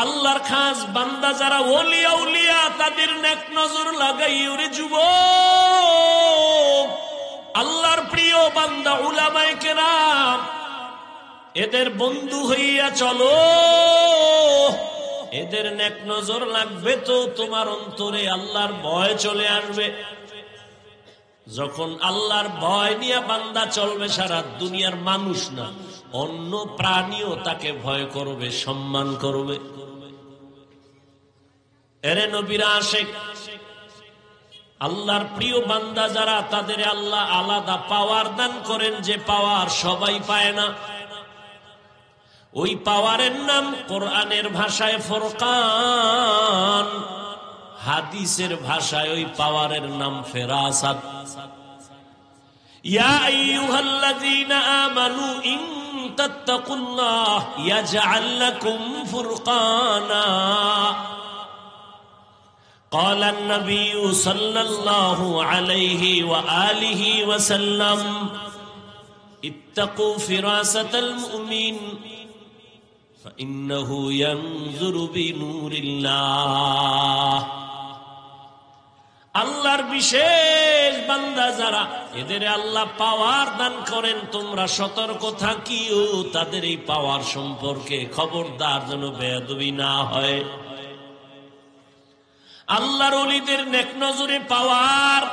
আল্লাহর খাস বান্দা যারা ওলি আউলিয়া তাদের নেক নজর লাগাই ওরে যুবক, আল্লাহর প্রিয় বান্দা উলামায়ে কেরাম এদের বন্ধু হইয়া চলো। এদের নেক নজর লাগবে তো তোমার অন্তরে আল্লাহর ভয় চলে আসবে। যখন আল্লাহর ভয় নিয়ে বান্দা চলবে, সারা দুনিয়ার মানুষ না অন্য প্রাণীও তাকে ভয় করবে, সম্মান করবে। এরে নবীরা আশিক, আল্লাহর প্রিয় বান্দা যারা তাদের আল্লাহ আলাদা পাওয়ার দান করেন, যে পাওয়ার সবাই পায় না। ওই পাওয়ারের নাম কোরআনের ভাষায় ফুরকান, হাদিসের ভাষায় ওই পাওয়ারের নাম ফেরাসাত। ইয়া আইয়ুহাল্লাযীনা আমানু ইন তাত্তাকুল্লাহ ইয়াজআল লাকুম ফুরকানা। قال النبي صلى الله عليه وآله وسلم اتقوا فراسة المؤمن فإنه ينظر بنور الله। আল্লাহর বিশেষ বান্দা যারা, এদের আল্লাহ পাওয়ার দান করেন, তোমরা সতর্ক থাকিও তাদের এই পাওয়ার সম্পর্কে, খবরদার যেন বেয়াদবি না হয়। আল্লাহর ওলিদের নেক নজরে পাওয়ার,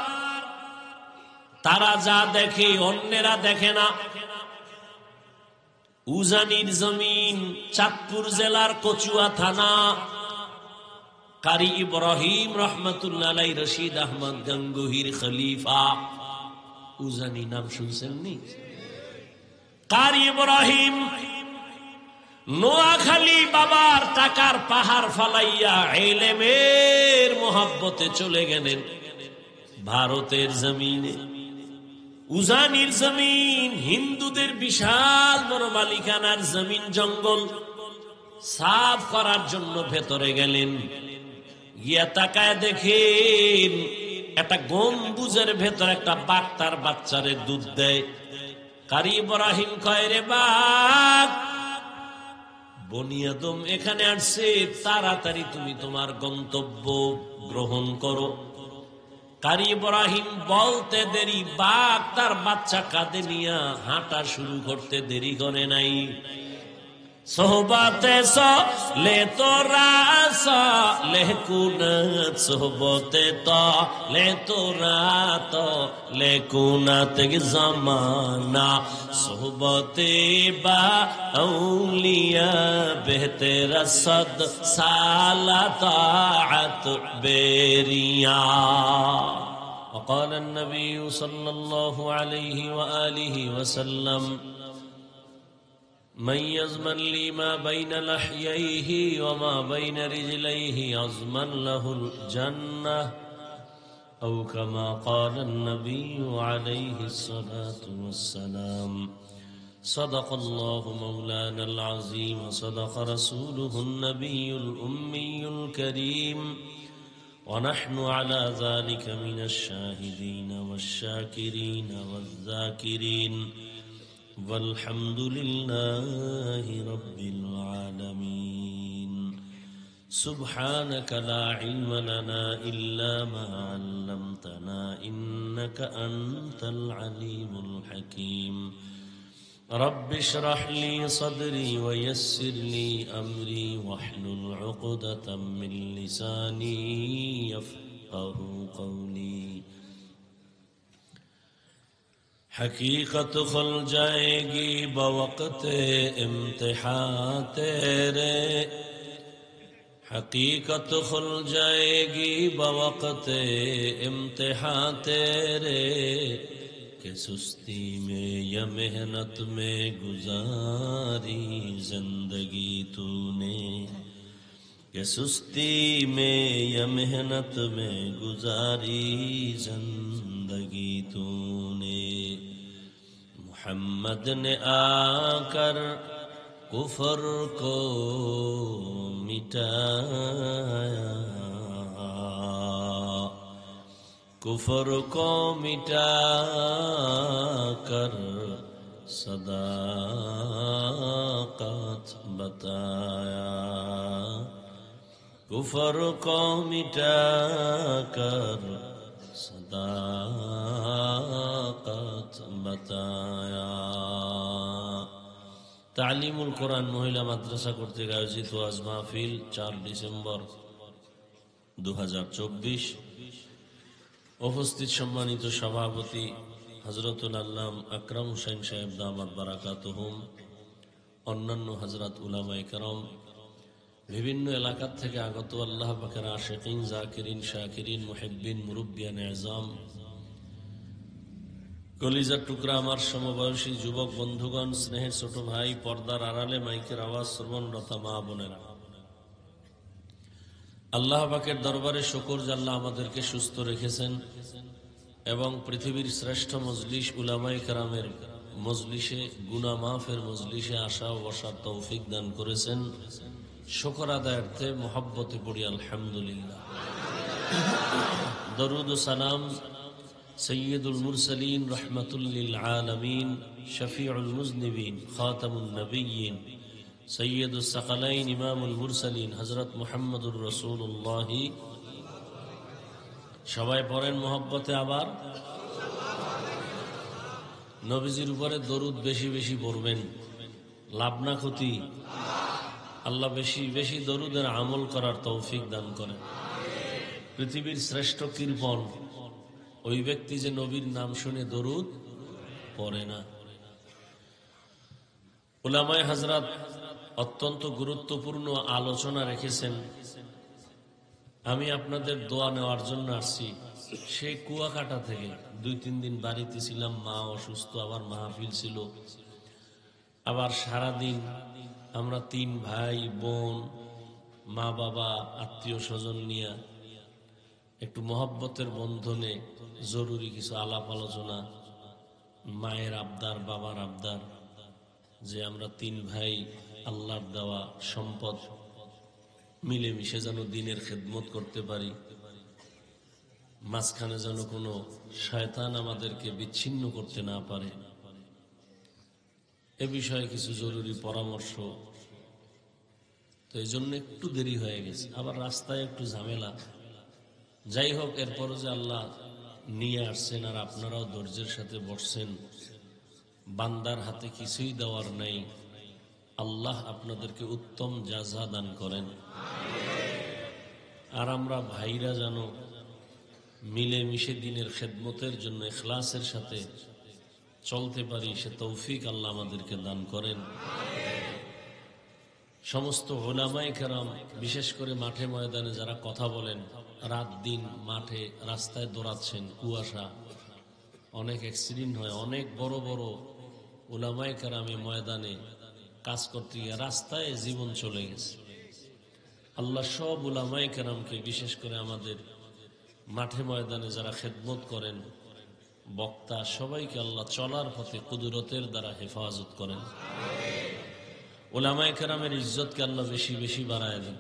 তারা যা দেখে অন্যেরা দেখে না। উজানির জমিন, চাঁদপুর জেলার কচুয়া থানা, কারি ইব্রাহিম রহমতুল্লাহ আলাইহি রশিদ আহমদ গঙ্গুহির খলিফা। উজানি নাম শুনছেন নি? কারি ইব্রাহিম নোয়াখালী বাবার টাকার পাহাড় ফালাইয়া ইলমের মোহাব্বতে চলে গেলেন ভারতের জমিনে। উজানির জমিন হিন্দুদের বিশাল বড় মালিকানার জমিন, জঙ্গল সাফ করার জন্য ভেতরে গেলেন। গিয়া তাকায় দেখেন একটা গম্বুজের ভেতর একটা বাঘ তার বাচ্চারে দুধ দেয়। কারি ইব্রাহিম কয়, রে বাঘ, বনি আদম এখানে আসছে, তাড়াতাড়ি তুমি তোমার গন্তব্য গ্রহণ করো। কারি ইব্রাহিম বলতে দেরি, বাঘ তার বাচ্চা কাঁধে নিয়ে হাঁটা শুরু করতে দেরি করে নাই। সোহবতে লে তোরা লে কুনাত, সোহবতে তো লে তোরা তো লে কুনাত জামানা, সোহবতে বা আউলিয়া বেহতেরা সদ সালা তাআত বেরিয়া। وقال النبي صلى الله عليه وآله وسلم من يضمن لي ما بين لحييه وما بين رجليه أضمن له الجنة أو كما قال النبي عليه الصلاة والسلام. صدق الله مولانا العظيم وصدق رسوله النبي الأمي الكريم ونحن على ذلك من الشاهدين والشاكرين والذاكرين والحمد لله رب العالمين. سبحانك لا علم لنا إلا ما علمتنا إنك أنت العليم الحكيم. رب اشرح لي صدري ويسر لي أمري واحلل عقدة من لساني يفقه قولي. حقیقت کھل جائے گی بوقت امتحان تیرے، حقیقت کھل جائے گی بوقت امتحان تیرے، کہ سستی میں یا محنت میں گزاری زندگی تو نے، کہ سستی میں یا محنت میں گزاری زندگی تو نے. محمد نے آ کر کفر کو مٹایا، کفر کو مٹا کر صداقت بتایا. कुफर को मिटाकर सदाकत बताया। तालीमुल कुरान महिला माद्रासा কর্তৃক আয়োজিত ওয়াজ মাহফিল 4 ডিসেম্বর 2024। উপস্থিত সম্মানিত সভাপতি হযরতুল আল্লাম আকরাম হোসেন সাহেব দামাত বারাকাতুহুম, অন্যান্য হযরত উলামায়ে কেরাম, বিভিন্ন এলাকা থেকে আগত আল্লাহ পাকের আশিকিন, জাকিরিন, শাকিরিন, মুহিব্বিন, মুরব্বিয়ান আযম, কলিজার টুকরা আমার সমবয়সী যুবক বন্ধুগণ, স্নেহের ছোট ভাই, পর্দার আড়ালে মাইকের আওয়াজ শ্রবণরত মা বোনেরা, আল্লাহ পাকের দরবারে শুকর যে আল্লাহ আমাদেরকে সুস্থ রেখেছেন এবং পৃথিবীর শ্রেষ্ঠ মজলিস উলামায়ে কেরামের মজলিসে, গুনাহ মাফের মজলিসে আসা ও বসার তৌফিক দান করেছেন। শুকর আদায়ার্থে মুহাব্বতে পড়ি আলহামদুলিল্লাহ। দরুদ ও সালাম সৈয়দুল মুরসালিন, রহমাতুল লিল আলামিন, শফিউল মুজনিবিন, খাতামুন নবিয়্যিন, সৈয়দুস সাকালাইন, ইমামুল মুরসালিন হযরত মুহাম্মদুর রাসূলুল্লাহ। সবাই পড়েন মুহাব্বতে। আবার নবীজির উপরে দরুদ বেশি বেশি পড়বেন, লাভ না ক্ষতি। আল্লাহ বেশি বেশি দরুদের আমল করার তৌফিক দান করেন। পৃথিবীর শ্রেষ্ঠ কৃপণ ওই ব্যক্তি যে নবীর নাম শুনে দরুদ পড়ে না। উলামায়ে হযরত অত্যন্ত গুরুত্বপূর্ণ আলোচনা রেখেছেন। আমি আপনাদের দোয়া নেওয়ার জন্য আসছি। সেই কুয়াকাটা থেকে 2-3 দিন বাড়িতে ছিলাম, মা অসুস্থ, আবার মাহফিল ছিল, আবার সারাদিন আমরা 3 ভাই বোন, মা বাবা, আত্মীয় স্বজন নিয়ে একটু মহব্বতের বন্ধনে জরুরি কিছু আলাপ আলোচনা, মায়ের আবদার, বাবার আবদার, যে আমরা 3 ভাই আল্লাহর দেওয়া সম্পদ মিলেমিশে যেন দিনের খেদমত করতে পারি, মাঝখানে যেন কোনো শয়তান আমাদেরকে বিচ্ছিন্ন করতে না পারে, এ বিষয়ে কিছু জরুরি পরামর্শ। তো এই জন্য একটু দেরি হয়ে গেছে, আবার রাস্তায় একটু ঝামেলা। যাই হোক, এরপরও যে আল্লাহ নিয়ে আসছেন আর আপনারাও ধৈর্যের সাথে বসছেন, বান্দার হাতে কিছুই দেওয়ার নাই। আল্লাহ আপনাদেরকে উত্তম জাযা দান করেন। আর আমরা ভাইরা যেন মিলেমিশে দিনের খেদমতের জন্য ইখলাসের সাথে চলতে পারি, সে তৌফিক আল্লাহ আমাদেরকে দান করেন। সমস্ত উলামায়ে কেরাম, বিশেষ করে মাঠে ময়দানে যারা কথা বলেন, রাত দিন মাঠে রাস্তায় দৌড়াচ্ছেন, কুয়াশা, অনেক অ্যাক্সিডেন্ট হয়, অনেক বড় বড় উলামায়ে কেরামে ময়দানে কাজ করতে গিয়ে রাস্তায় জীবন চলে গেছে। আল্লাহ সব উলামায়ে কেরামকে, বিশেষ করে আমাদের মাঠে ময়দানে যারা খেদমত করেন, বক্তা, সবাইকে আল্লাহ চলার পথে কুদরতের দ্বারা হেফাজত করেন। উলামায়ে কেরামের ইজ্জতকে আল্লাহ বেশি বেশি বাড়ায় দেন।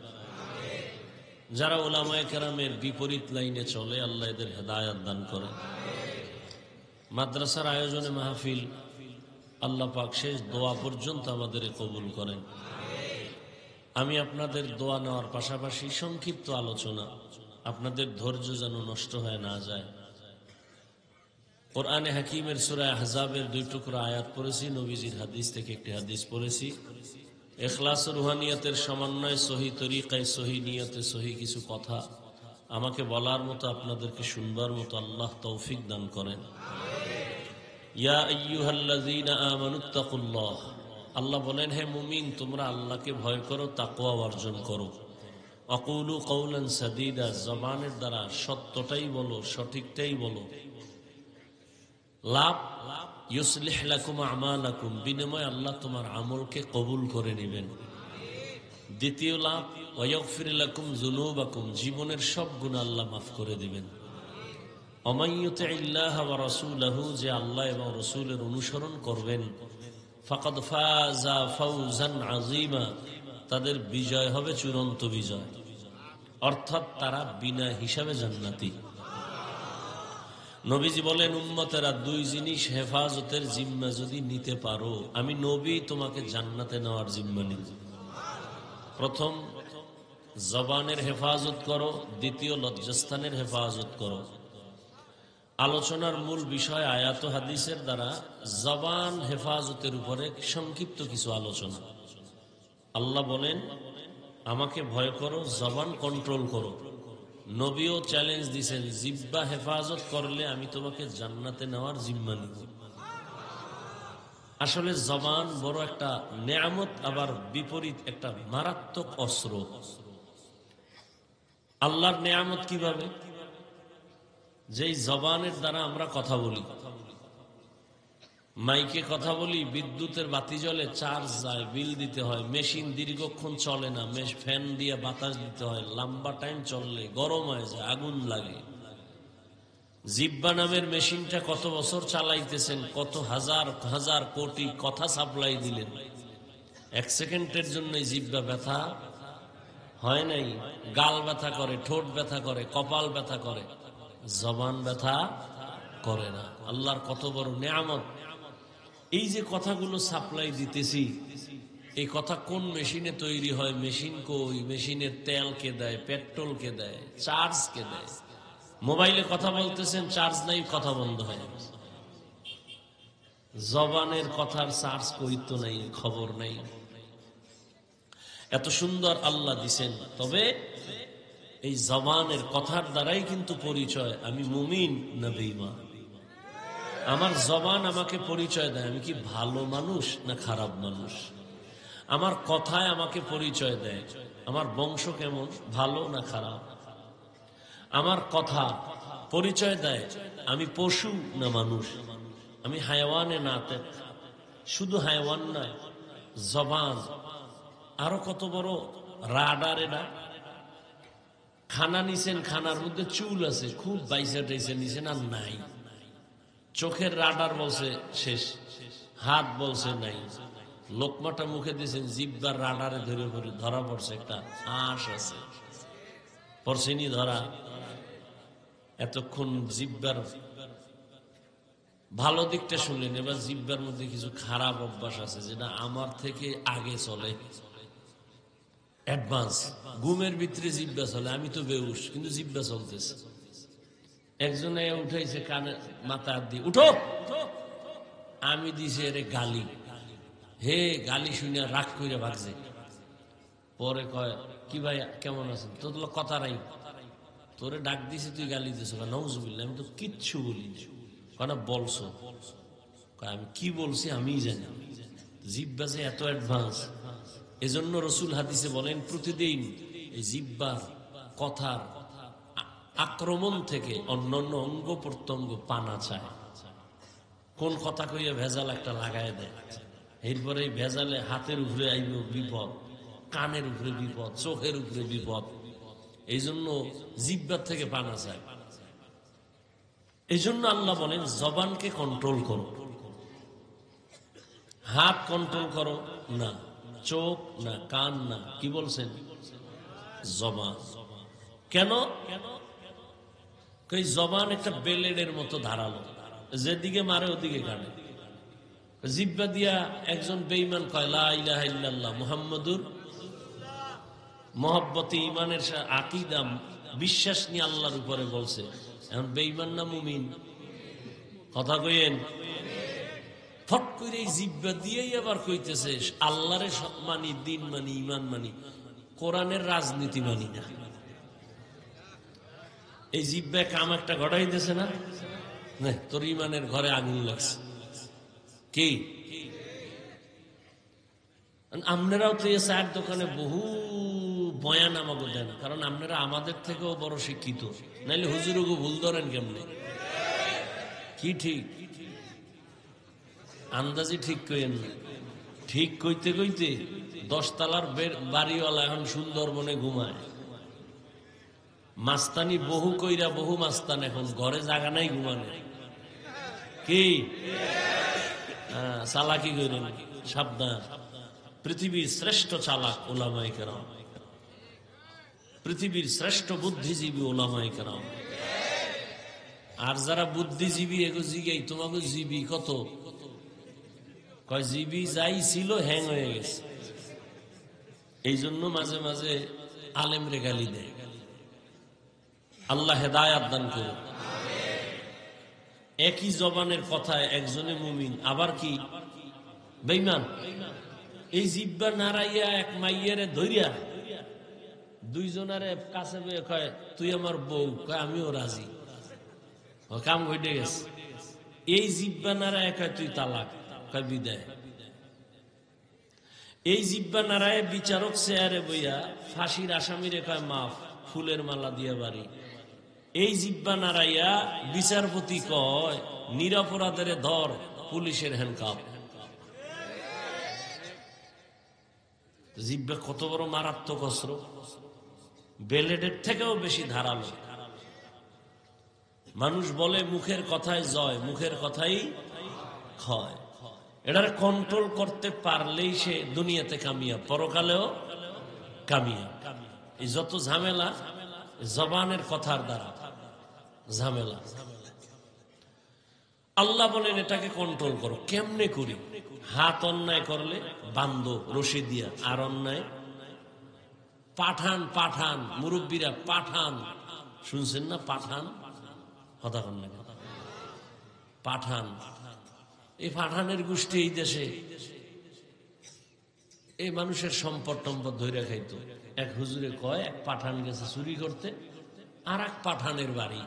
যারা উলামায়ে কেরামের বিপরীত লাইনে চলে, আল্লাহ এদের হেদায়েত দান করেন। মাদ্রাসার আয়োজনে মাহফিল, আল্লাহ পাক শেষ দোয়া পর্যন্ত আমাদের কবুল করেন। আমি আপনাদের দোয়া নেওয়ার পাশাপাশি সংক্ষিপ্ত আলোচনা, আপনাদের ধৈর্য যেন নষ্ট হয়ে না যায়। কোরআনে হাকিমের সূরা আহজাবের 2 টুকরা আয়াত পড়েছি, নবীজির হাদিস থেকে একটি হাদিস পড়েছি। ইখলাস ও রুহানিয়তের সমন্বয়ে, সহি তরিকায়, সহি নিয়তে, সহি কিছু কথা আমাকে বলার মতো, আপনাদেরকে শুনবার মতো আল্লাহ তৌফিক দান করেন। ইয়া আইয়ুহাল্লাযীনা আমানুত্তাকুল্লাহ, আল্লাহ বলেন, হে মুমিন, তোমরা আল্লাহকে ভয় করো, তাকওয়া অর্জন করো। আকুলু কওলান সাদীদা, জবানের দ্বারা সত্যটাই বলো, সঠিকটাই বলো। লাভ ইউসলিহ লাকুম আমালাকুম, বিনিময়ে আল্লাহ তোমার আমলকে কবুল করে নেবেন। দ্বিতীয় লাভ ওয়াগফির লাকুম যুনুবাকুম, জীবনের সব গুনাহ আল্লাহ মাফ করে দিবেন। অমাইয়ুতিল্লাহ ওয়া রাসূলাহু, যে আল্লাহ এবং রাসূলের অনুসরণ করবেন, ফাকাদ ফাজা ফাওজান আযীমা, তাদের বিজয় হবে চূড়ান্ত বিজয়, অর্থাৎ তারা বিনা হিসাবে জান্নাতি। নবীজি বলেন, উম্মতেরা 2 জিনিস হেফাজতের জিম্মা যদি নিতে পারো, আমি নবী তোমাকে জান্নাতে নেওয়ার জিম্মা নিব। প্রথম, জবানের হেফাজত করো, দ্বিতীয় লজ্জাস্থানের হেফাজত করো। আলোচনার মূল বিষয় আয়াত হাদিসের দ্বারা জবান হেফাজতের উপরে সংক্ষিপ্ত কিছু আলোচনা। আল্লাহ বলেন, আমাকে ভয় করো, জবান কন্ট্রোল করো। নবীও চ্যালেঞ্জ দিয়েছেন, জিহ্বা হেফাজত করলে আমি তোমাকে জান্নাতে নেওয়ার জিম্মা নিব। আসলে জবান বড় একটা নেয়ামত, আবার বিপরীত একটা মারাত্মক অস্ত্র। আল্লাহর নেয়ামত কিভাবে? যেই জবানের দ্বারা আমরা কথা বলি, মাইকে কথা বলি, বিদ্যুতের বাতি জ্বলে, চার্জ যায়, বিল দিতে হয়, মেশিন দীর্ঘক্ষণ চলে না, ফ্যান দিয়ে বাতাস দিতে হয়, লম্বা টাইম চললে গরম হয়ে যায়, আগুন লাগে। জিহ্বা নামের মেশিনটা কত বছর চালাইতেছেন, কত হাজার হাজার কোটি কথা সাপ্লাই দিলেন, এক সেকেন্ডের জন্য জিহ্বা ব্যথা হয় নাই? গাল ব্যথা করে, ঠোঁট ব্যথা করে, কপাল ব্যথা করে, জবান ব্যথা করে না। আল্লাহর কত বড় নেয়ামত। এই যে কথাগুলো সাপ্লাই দিতেছি, এই কথা কোন মেশিনে তৈরি হয়? মেশিন কই? মেশিনের তেল কে দেয়? পেট্রোল কে দেয়? চার্জ কে দেয়? মোবাইলে কথা বলতেছেন, চার্জ নাই, কথা বন্ধ হয়ে গেছে। জবানের কথার চার্জ কই তো নাই, খবর নাই। এত সুন্দর আল্লাহ দিছেন। তবে এই জবানের কথার দ্বারাই কিন্তু পরিচয় আমি মুমিন না বেঈমান। আমার জবান আমাকে পরিচয় দেয় আমি কি ভালো মানুষ না খারাপ মানুষ। আমার কথায় আমাকে পরিচয় দেয় আমার বংশ কেমন, ভালো না খারাপ। আমার কথা পরিচয় দেয় আমি পশু না মানুষ, আমি হায়াওয়ানে নাতে। শুধু হায়াওয়ান নয়, জবান আরো কত বড় রাডার। এটা খানা নিছেন, খানার মধ্যে চুল আছে, খুব বাইসা টাইসা নিছেন, আর নাই। চোখের রাডার বলছে শেষ, হাত বলছে নাই। লোকমাটা মুখে দিয়েছেন, জিহ্বার রাডারে ধরা পড়ছে একটা আঁশ আছে, পড়ছেনি ধরা। এতক্ষণ জিহ্বার ভালো দিকটা শুনলেন, এবার জিহ্বার মধ্যে কিছু খারাপ অভ্যাস আছে যেটা আমার থেকে আগে চলে, অ্যাডভান্স। ঘুমের ভিতরে জিহ্বা চলে, আমি তো বেহুশ কিন্তু জিহ্বা চলতেছে। একজনে উঠাইছে কানে মাথা দিয়ে, উঠো। আমি দিছে এরে গালি, হে গালি শুনে রাগ করে ভাগছে। পরে কয়, কি ভাই কেমন আছেন? তোর কথা নাই, তোরে ডাক দিছে তুই গালি দিছ। নাউজুবিল্লাহ, আমি তো কিচ্ছু বলিনি। কেন বলছো? আমি কি বলছি আমি জানি। জিহ্বা যে এত অ্যাডভান্স। এজন্য রসুল হাদিসে বলেন, প্রতিদিন এই জিহ্বার কথার আক্রমণ থেকে অন্যান্য অঙ্গ প্রত্যঙ্গ পানা চায়। কোন কথা কইয়া ভেজাল একটা লাগায় দেয়, এরপরে এই ভেজালে হাতের উপরে আইব বিপদ, কানের উপরে বিপদ, চোখের উপরে বিপদ। এই জন্য জিহ্বার থেকে পানা চায়। এই জন্য আল্লাহ বলেন, জবানকে কন্ট্রোল করো। হাত কন্ট্রোল করো না, চোখ না, কান না, কি বলছেন? জবান। কেন? জবান একটা বেলেডের মতো ধারালো, যেদিকে মারে ওদিকে কাটে। জিহ্বা দিয়া একজন বেঈমান কয় লা ইলাহা ইল্লাল্লাহ মুহাম্মাদুর, মহব্বতে ঈমানের আকীদা বিশ্বাস নিয়ে আল্লাহর উপরে বলছে। এখন বেঈমান না মুমিন? কথা কইেন। ফট করে এই জিহ্বা দিয়েই আবার কইতেছে আল্লাহরে মানি, দিন মানি, ঈমান মানি, কোরআনের রাজনীতি মানি না। এই জিহ্বা কাম একটা ঘটাইতেছে না? তোর ঈমানের ঘরে আগুন লাগছে। কি আপনারাও তো এই চায়ের দোকানে বহু বয়ান আমাকে দেন, কারণ আপনারা আমাদের থেকেও বড় শিক্ষিত, নাইলে হুজুরকে ভুল ধরেন কেমনে? কি ঠিক আন্দাজি ঠিক কইেন না। ঠিক কইতে কইতে 10 তলার বাড়িওয়ালা এখন সুন্দরবনে ঘুমায়। মাস্তানি বহু কইরা বহু মাস্তান এখন ঘরে জায়গা নাই ঘুমানো। কি চালাকি করেন, সাবধান। পৃথিবীর শ্রেষ্ঠ চালাক ওলামায়ে কেরাম, পৃথিবীর শ্রেষ্ঠ বুদ্ধিজীবী ওলামায়ে কেরাম। আর যারা বুদ্ধিজীবী এগো জিগাই, তোমাকে জীবী কত? কয় জীবী যাই ছিল হ্যাং হয়ে গেছে। এই জন্য মাঝে মাঝে আলেমরে গালি দেয়। আল্লাহ হেদায়াত দান করুন। একই জবানের কথায় একজনে মুমিন আবার কি বেঈমান। এই জিব্বা নাড়াইয়া এক মাইয়ারে ধইরা দুইজনারে কাছে বয়ে কয় তুই আমার বউ, কয় আমিও রাজি, কাম ঘটে গেছে। এই জিব্বা নাড়ায় কয় তুই তালাক, কয় বিদায়। এই জিব্বা নাড়ায় বিচারক চেয়ারে বইয়া ফাঁসির আসামিরে কয় মাফ, ফুলের মালা দিয়া বাড়ি। এই জিব্বা নাড়াইয়া বিচারপতি কয় নিরপরাধের ধর, পুলিশের হ্যান্ডকাপ। জিব্বা কত বড় মারাত্মক অস্ত্র, ব্লেডের থেকেও বেশি ধারালো। মানুষ বলে মুখের কথায় জয়, মুখের কথাই ক্ষয়। এটার কন্ট্রোল করতে পারলেই সে দুনিয়াতে কামিয়াব, পরকালেও কামিয়াব। এই যত ঝামেলা জবানের কথার দ্বারা ঝামেলা। আল্লাহ বলেন এটাকে কন্ট্রোল করো। কেমনে করি? হাত অন্যায় করলে বান্ধব রশি দিয়া, আর অন্যায় পাঠান। পাঠান মুরব্বীরা পাঠান শুনছেন না? পাঠান কথা কন না, পাঠান। এই পাঠানের গোষ্ঠী এই দেশে এই মানুষের সম্পদ টম্পদ ধরে খাইতো। এক হুজুরে কয় এক পাঠান গেছে চুরি করতে আর এক পাঠানের বাড়ি,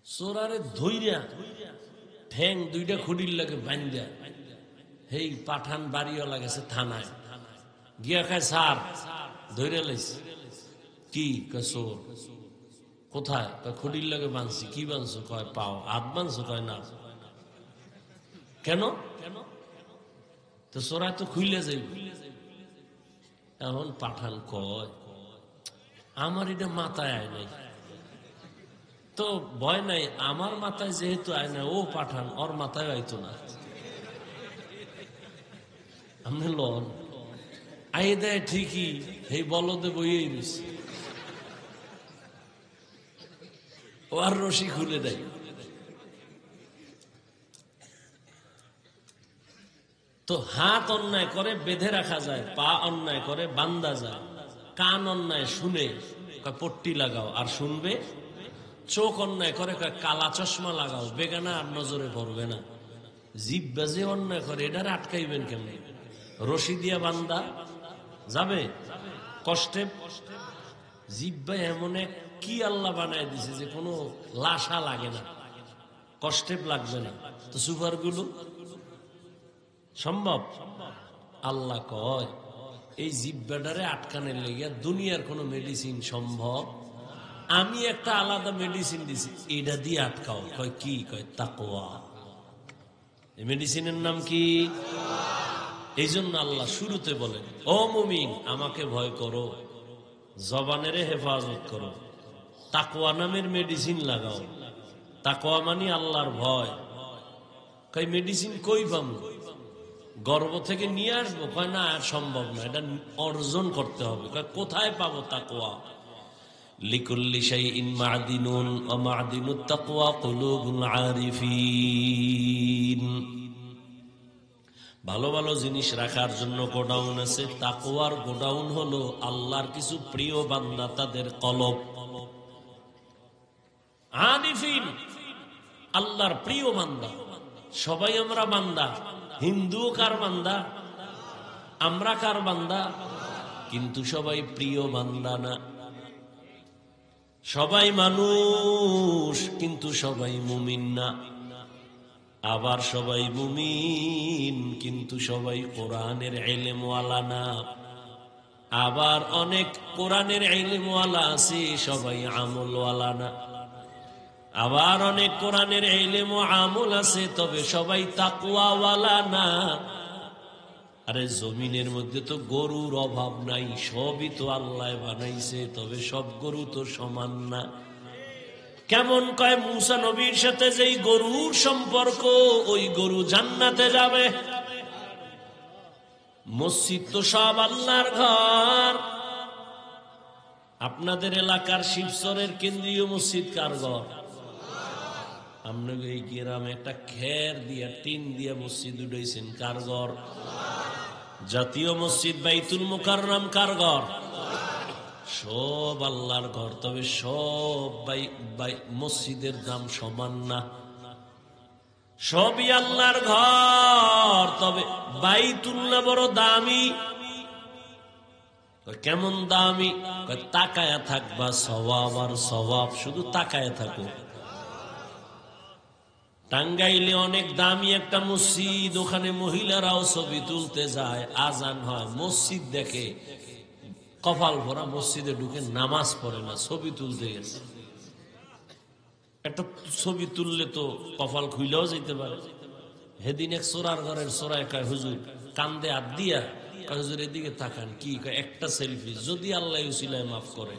চোরারে ধইরা ঠ্যাং দুইটা খুঁড়ির লাগে বান্ধা হেই পাঠান বাড়িওয়ালা গেছে থানায় গিয়া খায় সার ধইরা লাইছে। কি কয় চোর। কোথায়? কয় খুঁড়ির লাগে বাঁধছি। কি বাঁধছো? কয় পাও। হাত বাঁধছো? কয় না। কেন? তো চোরা তো খুইলে যাইব। এখন পাঠান কয় আমার এটা মাথায় আয় নাই, তো ভয় নাই, আমার মাথায় যেহেতু আয় না, ও পাঠান ওর মাথায় আইতো না। আপনি লন আই দেয় ঠিকই, এই বলদে বইয়েই রয়েছে, ও আর রশি খুলে দেয়। তো হাত অন্যায় করে বেঁধে রাখা যায়, পা অন্যায় করে বান্দা যায়, কান অন্যায় শুনে পট্টি লাগাও আর শুনবে, চোখ অন্যায় করে কালা চশমা লাগাও বেগানা আর নজরে পড়বে না। জিহ্বা যে অন্যায় করে এটার আটকাইবেন কেমন? রশি দিয়া বান্দা যাবে কষ্টে। জিহ্বা এমন এক কি আল্লাহ বানায় দিছে যে কোনো লাশা লাগে না, কষ্টে লাগবে না। তো সুপার গুলো সম্ভব? আল্লাহ কয় এই জিহ্বাটারে আটকানের লেগে দুনিয়ার কোন মেডিসিন সম্ভব। আমি একটা আলাদা মেডিসিন দিছি, এটা দিয়ে আটকাও। কয় কি? কয় তাকওয়া। এই মেডিসিনের নাম কি? এই জন্য আল্লাহ শুরুতে বলেন ও মুমিন আমাকে ভয় করো, জবানের হেফাজত করো, তাকওয়া নামের মেডিসিন লাগাও। তাকওয়া মানে আল্লাহর ভয়। কয় মেডিসিন কই পাবো? গর্ব থেকে নিয়ে আসবো? কয় না, আর সম্ভব না, এটা অর্জন করতে হবে। কয় কোথায় পাবো তাকওয়া? লিকুল্লি শাইইন মা'দিনুন ওয়া মা'দিনুত তাকওয়া কুলুবুল আরিফিন। ভালো ভালো জিনিস রাখার জন্য গোডাউন আছে, তাকওয়ার গোডাউন হলো আল্লাহর কিছু প্রিয় বান্দা, তাদের কলব। আরিফিন আল্লাহর প্রিয় বান্দা। সবাই আমরা বান্দা। হিন্দু কার বান্দা? আমরা কার বান্দা? কিন্তু সবাই প্রিয় বান্দা না। সবাই মানুষ কিন্তু সবাই মুমিন না। আবার সবাই মুমিন কিন্তু সবাই কোরআনের ইলমওয়ালা না। আবার অনেক কোরআনের ইলমওয়ালা আছে, সবাই আমলওয়ালা না। আবার অনেক কোরআনের ইলম ও আমল আছে, তবে সবাই তাকওয়াওয়ালা না। আরে জমিনের মধ্যে তো গরুর অভাব নাই, সবই তো আল্লাহ বানাইছে, তবে সব গরু তো সমান না। কেমন? কয় মুসা নবীর সাথে যেই গরুর সম্পর্ক, ওই গরু জান্নাতে যাবে। মসজিদ তো সব আল্লাহর ঘর। আপনাদের এলাকার শিবচরের কেন্দ্রীয় মসজিদ কার ঘর? আপনাকে এই গ্রামে একটা খের দিয়া টিন দিয়া মসজিদ উঠাইছেন, কার ঘর? জাতীয় মসজিদ বাইতুল মুকাররম কার ঘর? সব আল্লাহর ঘর। তবে সব মসজিদের দাম সমান না, সবই আল্লাহর ঘর। তবে বাইতুল্লাহ বড় দামি। কেমন দামি? তাকায়া থাকবা সওয়াব আর সওয়াব, শুধু তাকায়া থাকো। টাঙ্গাইলে অনেক দামি একটা মসজিদ, ওখানে মহিলারাও ছবি তুলতে যায়, আজান হয়, মসজিদ দেখে, কপাল ভরা মসজিদে ঢুকে নামাজ পড়ে না, ছবি তুলতে গেছে। একটা ছবি তুললে তো কপাল খুইলেও যেতে পারে। সেদিন এক চোরার ঘরের চোরায় কয়, হুজুর কান্দে হাত দিয়া, হুজুর এদিকে তাকান। কি কয়? একটা সেলফি, যদি আল্লাহ উসিলায় মাফ করে।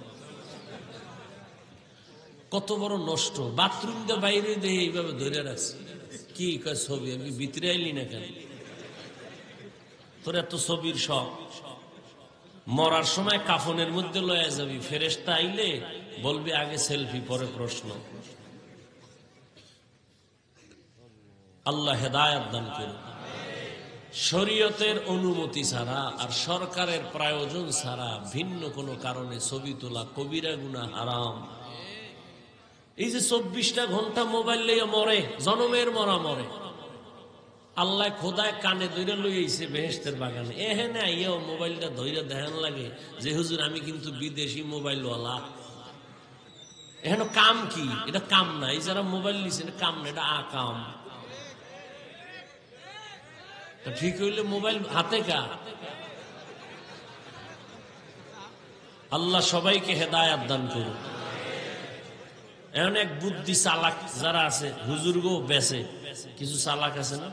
কত বড় নষ্ট! বাথরুম দিয়ে বাইরে দিয়ে এইভাবে ধরে রাখছে। কি কয়? ছবি। আমি ভিতরে আইলি না কেন? তোর এত ছবির শখ। মরার সময় কাফনের মধ্যে লয়ে যাবি, ফেরেশতা আইলে বলবি আগে সেলফি পরে প্রশ্ন। আল্লাহ হেদায়েত দান করুন। শরীয়তের অনুমতি ছাড়া আর সরকারের প্রয়োজন ছাড়া ভিন্ন কোনো কারণে ছবি তোলা কবিরা গুনাহ, হারাম। এই যে 24টা ঘন্টা মোবাইল লইয়া মরে, জনমের মরা মরে। আল্লাহ খোদায় কানে ধইরা লইয়াইছে বেহেশতের বাগানে। এহেনে আইয়াও মোবাইলটা ধইরা দেখান লাগে যে হুজুর আমি কিন্তু বিদেশি মোবাইলওয়ালা। এখানে কাম কি? এটা কাম না। এই যারা মোবাইল নিছে এটা কাম না, এটা আকাম। ঠিক হইলে মোবাইল হাতে কা। আল্লাহ সবাইকে হেদায়েত দান করুন। এখন এক বুদ্ধি চালাক যারা আছে, হুজুর গো বেছে কিছু চালাক আছে না,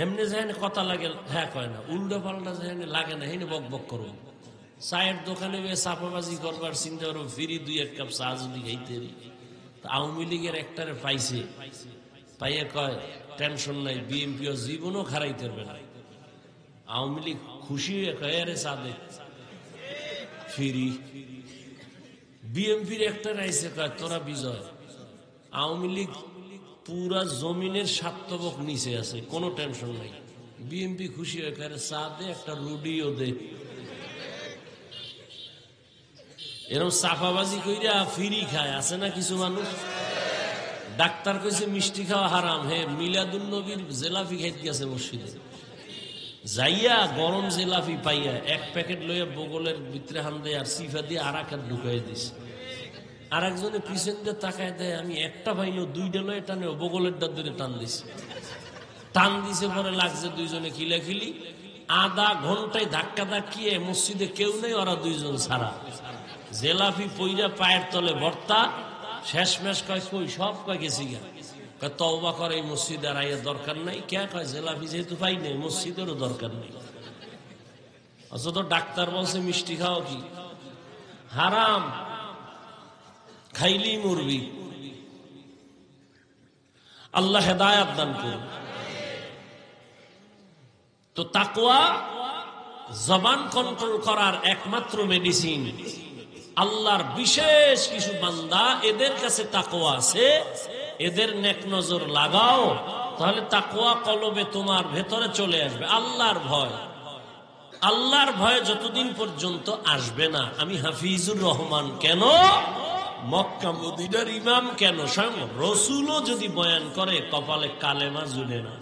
এমনি যেখানে কথা লাগে হ্যাঁ কয় না, উল্টো পাল্টা যেখানে লাগে না হেনে বক বক করবো। চায়ের দোকানে চাপাবাজি করবার চিন্তা করবো, ফিরি 2-1 কাপ চা যদি খাইতে। আওয়ামী লীগের একটারে পাইছে, পাইয়া কয় টেনশন নাই, বিএনপিও জীবনও খারাইতে পারবে না। আওয়ামী লীগ খুশি হয়ে কয় আরে চা দে ফিরি। বিএনপির একটা রাইছে কয় তোরা বিজয়। আওয়ামী লীগ পুরা জমিনের স্বার্থবক নিচে আছে, কোনো টেনশন নাই। বিএনপি খুশি হয়ে কয় চা দে, একটা রুডিও দে। এরকম চাপাবাজি কইরা ফিরি খায় আছে না কিছু মানুষ। ডাক্তার কইছে মিষ্টি খাওয়া হারাম, হে মিলাদুন নবীর জেলাফি খাইতে গেছে মসজিদে, যাইয়া গরম জেলাফি পাইয়া 1 প্যাকেট লইয়া বগলের ভিতরে হান দেয় আর সিফা দিয়ে আর এক ঢুকাই দিছে। আর একজনে পিছন দিয়ে তাকায় দেয়, আমি একটা পাইলো 2টা লয়ে টানে বগলের ধরে টান দিছে। টান দিছে পরে লাগছে দুইজনে খিলাখিলি। আধা ঘন্টায় ধাক্কা ধাক্কিয়ে মসজিদে কেউ নেই, ওরা 2জন ছাড়া। জেলাফি পইরা পায়ের তলে ভর্তা। শেষমেশ কয় কই সব কয় গেছি গা। কয় তওবা করে, এই মসজিদে আর আইয়া দরকার নাই। কে কয় জেলাফি যেহেতু পাই নাই মসজিদেরও দরকার নেই। অথচ ডাক্তার বলছে মিষ্টি খাওয়া কি হারাম, খাইলেই মরবি। আল্লাহ হেদায়েত দান করুন। তো তাকওয়া জবান কন্ট্রোল করার একমাত্র মেডিসিন। আল্লাহর বিশেষ কিছু বান্দা, এদের কাছে তাকওয়া আছে, এদের নেক নজর লাগাও, তাহলে তাকওয়া কলবে তোমার ভেতরে চলে আসবে। আল্লাহর ভয়, আল্লাহর ভয় যতদিন পর্যন্ত আসবে না, আমি হাফিজুর রহমান কেন, মক্কা মদিনার ইমাম কেন, স্বয়ং রাসূলও যদি বয়ান করে কপালে কালেমা জুড়ে না।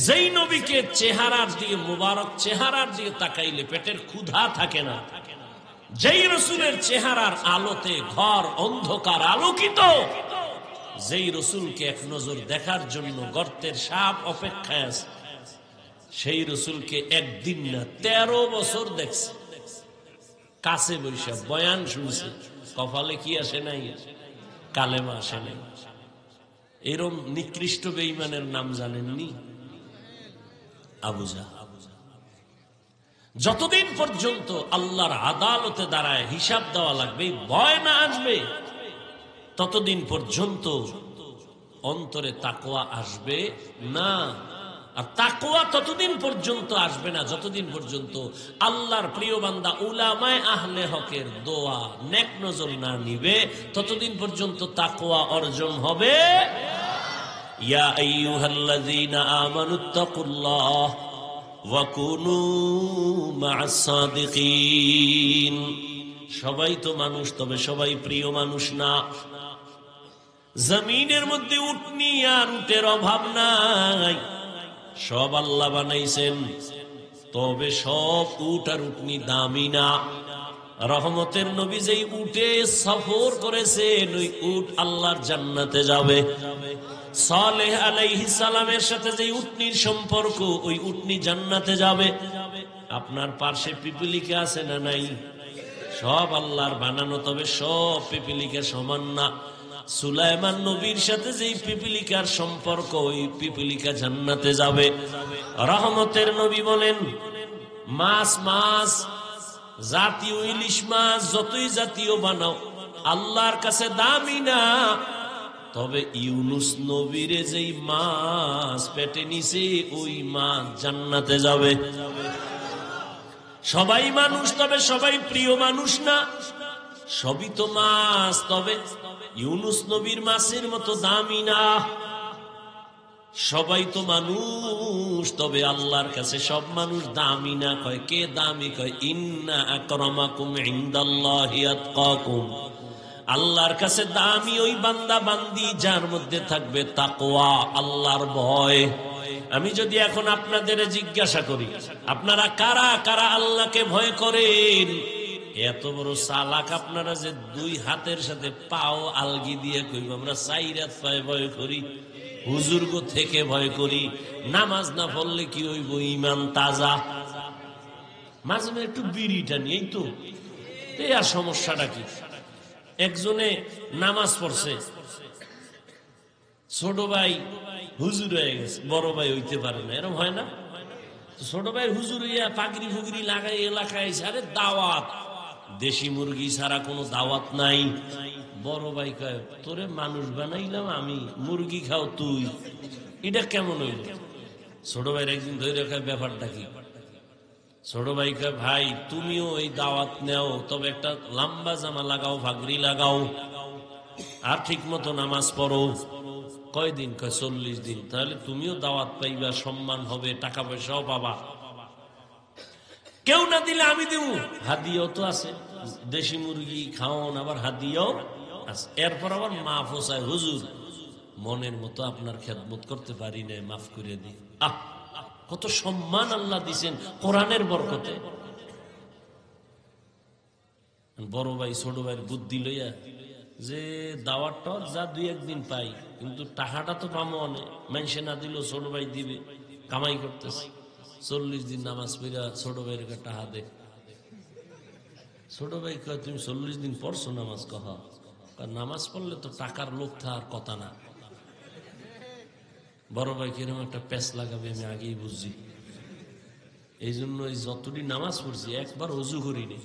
যেই নবীকে চেহারার দিকে, মুবারক চেহারার দিকে তাকাইলে পেটের ক্ষুধা থাকে না, যেই রাসূলের চেহারার আলোতে ঘর অন্ধকার আলোকিত, যেই রাসূলকে এক নজর দেখার জন্য গর্তের সাপ অপেক্ষায় আছে, সেই রাসূলকে একদিন না 13 বছর দেখছে, কাছে বৈশা বয়ান শুনছে, কপালে কি আসে নাই, কালেমা আসে নাই। এরম নিকৃষ্ট বেঈমানের নাম জানেননি? আবু জাহল। যতদিন পর্যন্ত আল্লাহর আদালতে দাঁড়ায় হিসাব দেওয়া লাগবে, ভয় না আসবে, ততদিন পর্যন্ত অন্তরে তাকওয়া আসবে না। আর তাকওয়া ততদিন পর্যন্ত আসবে না যতদিন পর্যন্ত আল্লাহর প্রিয় বান্দা উলামায়ে আহলে হকের দোয়া নেক নজর না নিবে, ততদিন পর্যন্ত তাকওয়া অর্জন হবে। ইয়া আইয়ুহাল্লাযীনা আমানুত্তাকুল্লাহ ওয়া কুনু মা'আস সাদিকিন। সবাই তো মানুষ, তবে সবাই প্রিয় মানুষ না। জমিনের মধ্যে উটনি আর উটের অভাব নাই, সব আল্লাহ বানাইছেন, তবে সব উট আর উটনি দামি না। রহমতের নবী যেই উটে সফর করেছেন, ওই উট আল্লাহর জান্নাতে যাবে। সালেহ আলাইহিস সালামের সাথে যেই উটনির সম্পর্ক, ওই উটনি জান্নাতে যাবে। আপনার পার্শ্বে পিপিলিকা আছে না নাই? সব আল্লাহর বানানো, তবে সব পিপিলিকা সমান না। সুলাইমান নবীর সাথে যেই পিপিলিকার সম্পর্ক, ওই পিপিলিকা জান্নাতে যাবে। রহমতের নবী বলেন, মাছ মাছ জাতীয় ইলিশ মাছ যতই জাতীয় বানাও আল্লাহর কাছে দামি না, তবে ইউনুস নবীরে যেই মাছ পেটে নিছে, ওই মাছ জান্নাতে যাবে। সবাই মানুষ, তবে সবাই প্রিয় মানুষ না। সবই তো মাছ, তবে ইউনুস নবীর মাছের মতো দামি না। সবাই তো মানুষ, তবে আল্লাহর কাছে সব মানুষ দামি না। কয় কে দামি? কয় ইন্না আকরামাকুম ইনদাল্লাহি আতকাকুম। আল্লাহর কাছে দামি ওই বান্দা বান্দি যার মধ্যে থাকবে তাকওয়া, আল্লাহর ভয়। আমি যদি এখন আপনাদের জিজ্ঞাসা করি, আপনারা কারা কারা আল্লাহকে ভয় করেন? এত বড় চালাক আপনারা যে দুই হাতের সাথে পাও আলগি দিয়ে কইব আমরা চাইরাত পায়ে ভয় করি, হুজুর্গ থেকে ভয় করি। নামাজ না পড়লে কি হইব? ঈমান তাজা। মাঝে মাঝে একটু বিড়িটা নিয়েই তো এই আর সমস্যাটা কি? একজনে নামাজ পড়ছে, ছোট ভাই হুজুর হয়ে গেছে, বড় ভাই হইতে পারে না, এরকম হয় না? ছোট ভাই হুজুর হইয়া পাগড়ি ফুগড়ি লাগাই এলাকায়, আরে দাওয়াত, দেশি মুরগি ছাড়া কোনো দাওয়াত নাই। বড় ভাই কয় তোরে মানুষ বানাইলাম আমি, মুরগি খাও তুই, এটা কেমন হইল? ছোট ভাইয়ের একদিন ধরে রাখার ব্যাপারটা কি? ছোট ভাই কয় ভাই তুমিও এই দাওয়াত নেও, তবে একটা লম্বা জামা লাগাও, পাগড়ি লাগাও, আর ঠিক মতো নামাজ পড়ো। কয়দিন? কয় 40 দিন। তাহলে তুমিও দাওয়াত পাইবা, সম্মান হবে, টাকা পয়সাও পাবা। কেউ না দিলে আমি দেব, হাদিয়াও তো আছে, দেশি মুরগি খাওন, আবার হাদিয়াও আছে। এরপর আবার মাফ চায়, হুজুর মনের মতো আপনার খেদমত করতে পারি না, মাফ করে দিই। আহ, কত সম্মান আল্লাহ দিছেন কোরআনের বরকতে। বড় ভাই ছোট ভাইয়ের বুদ্ধি লইয়া যে দাওয়াতটা যা দুই একদিন পাই, কিন্তু টাকাটা তো পাবো অনেক, মানুষে না দিলেও ছোট ভাই দিবে, কামাই করতেছে। 40 দিন নামাজ পড়া ছোট ভাইয়ের টাকা দে। ছোট ভাই কয় তুমি 40 দিন পড়ছো নামাজ? কহ নামাজ পড়লে তো টাকার লোক থাকার কথা না। বড় ভাই কিরকম একটা প্যাচ লাগাবে আমি আগেই বুঝছি, এই জন্য যতটি নামাজ পড়ছি একবার অজু করিনি।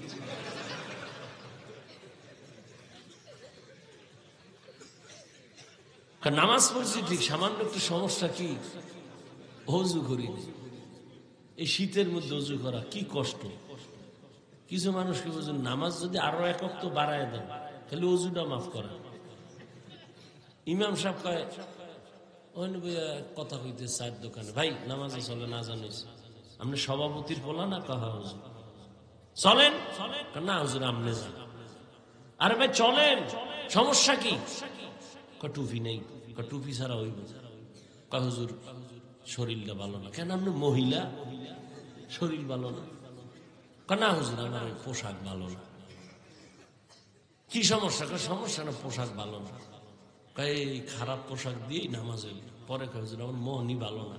নামাজ পড়ছি ঠিক, সামান্য একটু সমস্যা কি, অজু করিনি। এই শীতের মধ্যে অজু করা কি কষ্ট। কিছু মানুষকে বুঝুন, নামাজ যদি আরো এক ওয়াক্ত বাড়ায় দেন, খালি অজুটা মাফ করা। ইমাম সাহেব কয় কথা কইতে চায়ের দোকানে, ভাই নামাজে চলে না জানিস, আপনি সভাপতির পোলা না? কহা হুজুর চলেন না, হুজুর আপনি যান। আরে ভাই চলেন, সমস্যা কি? টুপি নেই, টুপি ছাড়া হইব। হুজুর শরীরটা ভালো না। কেন আপনি মহিলা, শরীর ভালো না? না হুজুর আমার ওই পোশাক ভালো না। কি সমস্যা? সমস্যা না, পোশাক ভালো না। এই খারাপ পোশাক দিয়েই নামাজ হইল। পরে হুজুর আমার মনই ভালো না।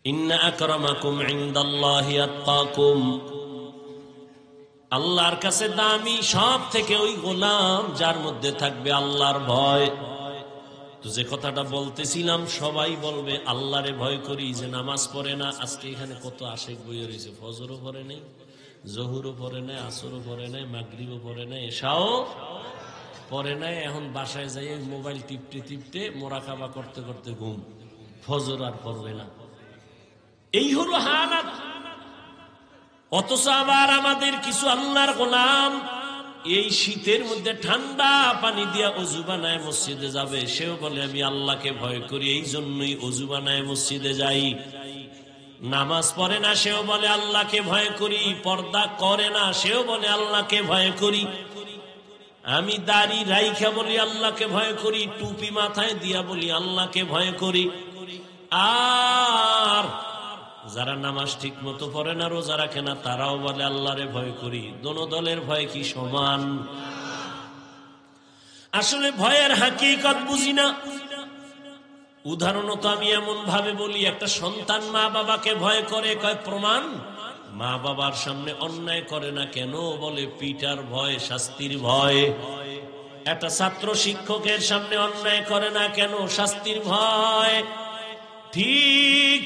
ইন্না আকরামাকুম ইনদাল্লাহি আতকাকুম। আল্লাহর কাছে দামি সব থেকে ওই গোলাম যার মধ্যে থাকবে আল্লাহর ভয়। তো যে কথাটা বলতেছিলাম, সবাই বলবে আল্লাহরে ভয় করি, যে নামাজ পড়ে না। আজকে এখানে কত আশেক বইয়ে রয়েছে, ফজরও পড়ে নেই, জহুরও পড়ে নাই, আসরও পড়ে নাই, মাগরিবও পড়ে নাই, এশাও পড়ে নাই। এখন বাসায় যাই মোবাইল টিপতে টিপতে মোরাকাবা করতে করতে ঘুম, ফজর আর পড়বে না। এই হলো হালাত। অথচ আবার আমাদের কিছু আল্লাহর গোলাম এই শীতের মধ্যে ঠান্ডা পানি দিয়া অজু বানায় মসজিদে যাবে, সেও বলে আমি আল্লাহকে ভয় করি, এই জন্যই অজু বানায় মসজিদে যাই। নামাজ পড়ে না, সেও বলে আল্লাহকে ভয় করি। পর্দা করে না, সেও বলে আল্লাহকে ভয় করি। আমি দাড়ি রাইখা বলি আল্লাহকে ভয় করি, টুপি মাথায় দিয়া বলি আল্লাহকে ভয় করি। আর যারা নামাজ ঠিক মতো পড়ে না, রোজা রাখে না, তারাও বলে আল্লাহরে ভয় করি। দোনো দলের ভয় কি সমান? আসলে ভয়ের হাকিকত বুঝি না। উদাহরণত আমি এমন ভাবে বলি, একটা সন্তান মা বাবাকে ভয় করে, কয় প্রমাণ। মা বাবার সামনে অন্যায় করে না কেন? বলে পিটার ভয়, শাস্তির ভয়। একটা ছাত্র শিক্ষকের সামনে অন্যায় করে না কেন? শাস্তির ভয়। ঠিক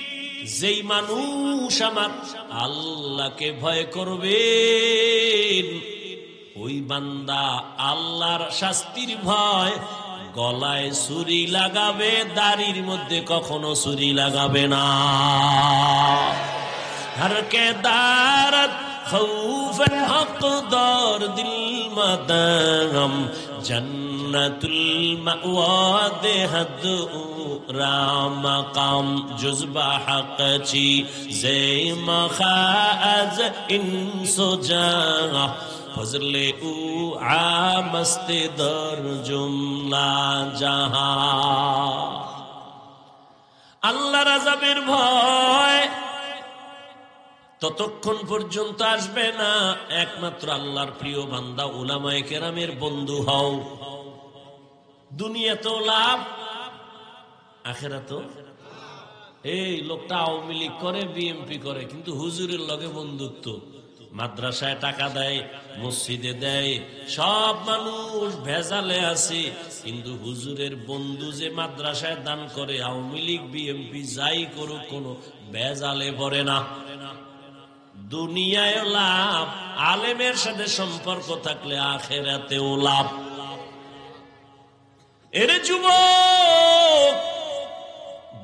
যেই মানুষ আমার আল্লাহকে ভয় করবে, ওই বান্দা আল্লাহর শাস্তির ভয় গলায় ছুরি লাগাবে, দাড়ির মধ্যে কখনো ছুরি লাগাবে না। हर के दारत खौफ हक दौर दिल मदगम जन्नतुल मअवा दे हद राम मकाम जुज़बा हक ची ज़े मखाज इंसो जहाँ फजले उ आमस्ते दर जुमला जहाँ। अल्लाह रज़ाबेर भय ততক্ষণ পর্যন্ত আসবে না, একমাত্র আল্লাহর প্রিয় বান্দা উলামায়ে কেরামের বন্ধু হও। দুনিয়াতেও লাভ, আখিরাতেও। এই লোকটা আওয়ামী লীগ করে, বিএনপি করে, কিন্তু হুজুরের লগে বন্ধুত্ব। মাদ্রাসায় টাকা দেয়, মসজিদে দেয়, সব মানুষ ভেজালে আছে, কিন্তু হুজুরের বন্ধু যে মাদ্রাসায় দান করে, আওয়ামী লীগ বিএনপি যাই করুক, কোনো ভেজালে পড়ে না। দুনিয়ায় লাভ, আলেমের সাথে সম্পর্ক থাকলে আখিরাতেও লাভ। এরে যুবক,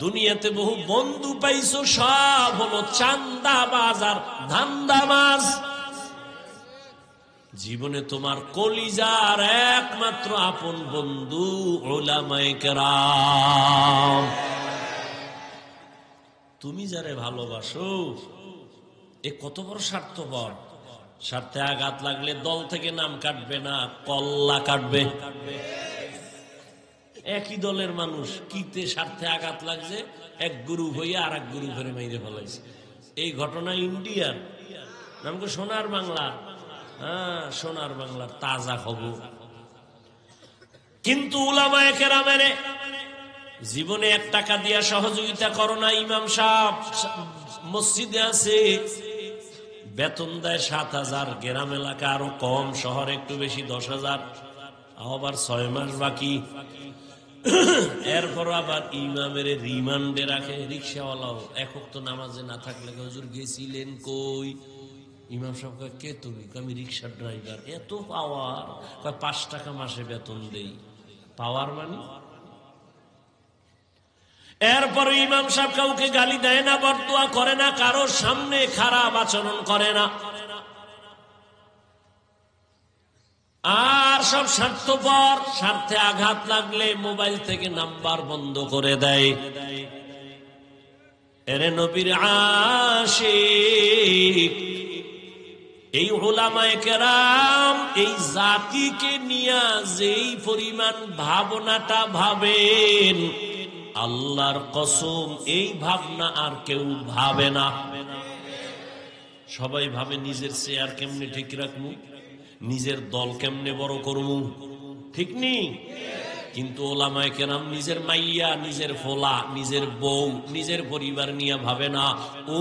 দুনিয়াতে বহু বন্ধু পাইছো, সব হলো চান্দাবাজ আর ধান্দাবাজ। জীবনে তোমার কলিজার একমাত্র আপন বন্ধু উলামায়ে কেরাম। তুমি যারে ভালোবাসো, এ কত বড় স্বার্থপর। স্বার্থে আঘাত লাগলে দল থেকে নাম কাটবে না, কল্লা কাটবে। একই দলের মানুষ, কিতে স্বার্থে আঘাত লাগছে, এক গ্রুপ হইয়া আর এক গ্রুপ ধরে মেরে ফেলাইছে। এই ঘটনা ইন্ডিয়ার, নামকে সোনার বাংলা। হ্যাঁ, সোনার বাংলার তাজা খবর। কিন্তু উলামায়ে কেরামের জীবনে 1 টাকা দিয়া সহযোগিতা করো না। ইমাম সাহেব মসজিদে আছে, বেতন দেয় 7,000, গ্রাম এলাকা আরো কম, শহরে একটু বেশি 10,000, আবার 6 মাস বাকি। এরপর আবার ইমামের রিমান্ডে রাখে। রিক্সাওয়ালাও এক ওয়াক্ত নামাজে না থাকলে, হুজুর গেছিলেন কই? ইমাম সাহেব কয়, কে তুমি? আমি রিক্সার ড্রাইভার। এত পাওয়ার? কয় 5 টাকা মাসে বেতন দেই। পাওয়ার মানে? এরপরে ইমাম সাহেব কাউকে গালি দেয় না, বদদুয়া করে না, কারো সামনে খারাপ আচরণ করে না। আর সব স্বার্থপর, স্বার্থে আঘাত লাগলে মোবাইল থেকে নাম্বার বন্ধ করে দেয়। এরে নবীর আশিক, এই উলামায়ে কেরাম এই জাতিকে নিয়ে যেই পরিমাণ ভাবনাটা ভাবেন, আল্লাহর কসম এই ভাবনা আর কেউ ভাবে না। সবাই ভাবে নিজের চেয়ার কেমনে ঠিক রাখবো, নিজের দল কেমনে বড় করবো, ঠিক নেই? কিন্তু উলামায়ে কেরাম নিজের মাইয়া, নিজের ফোলা, নিজের বউ, নিজের পরিবার নিয়ে ভাবে না,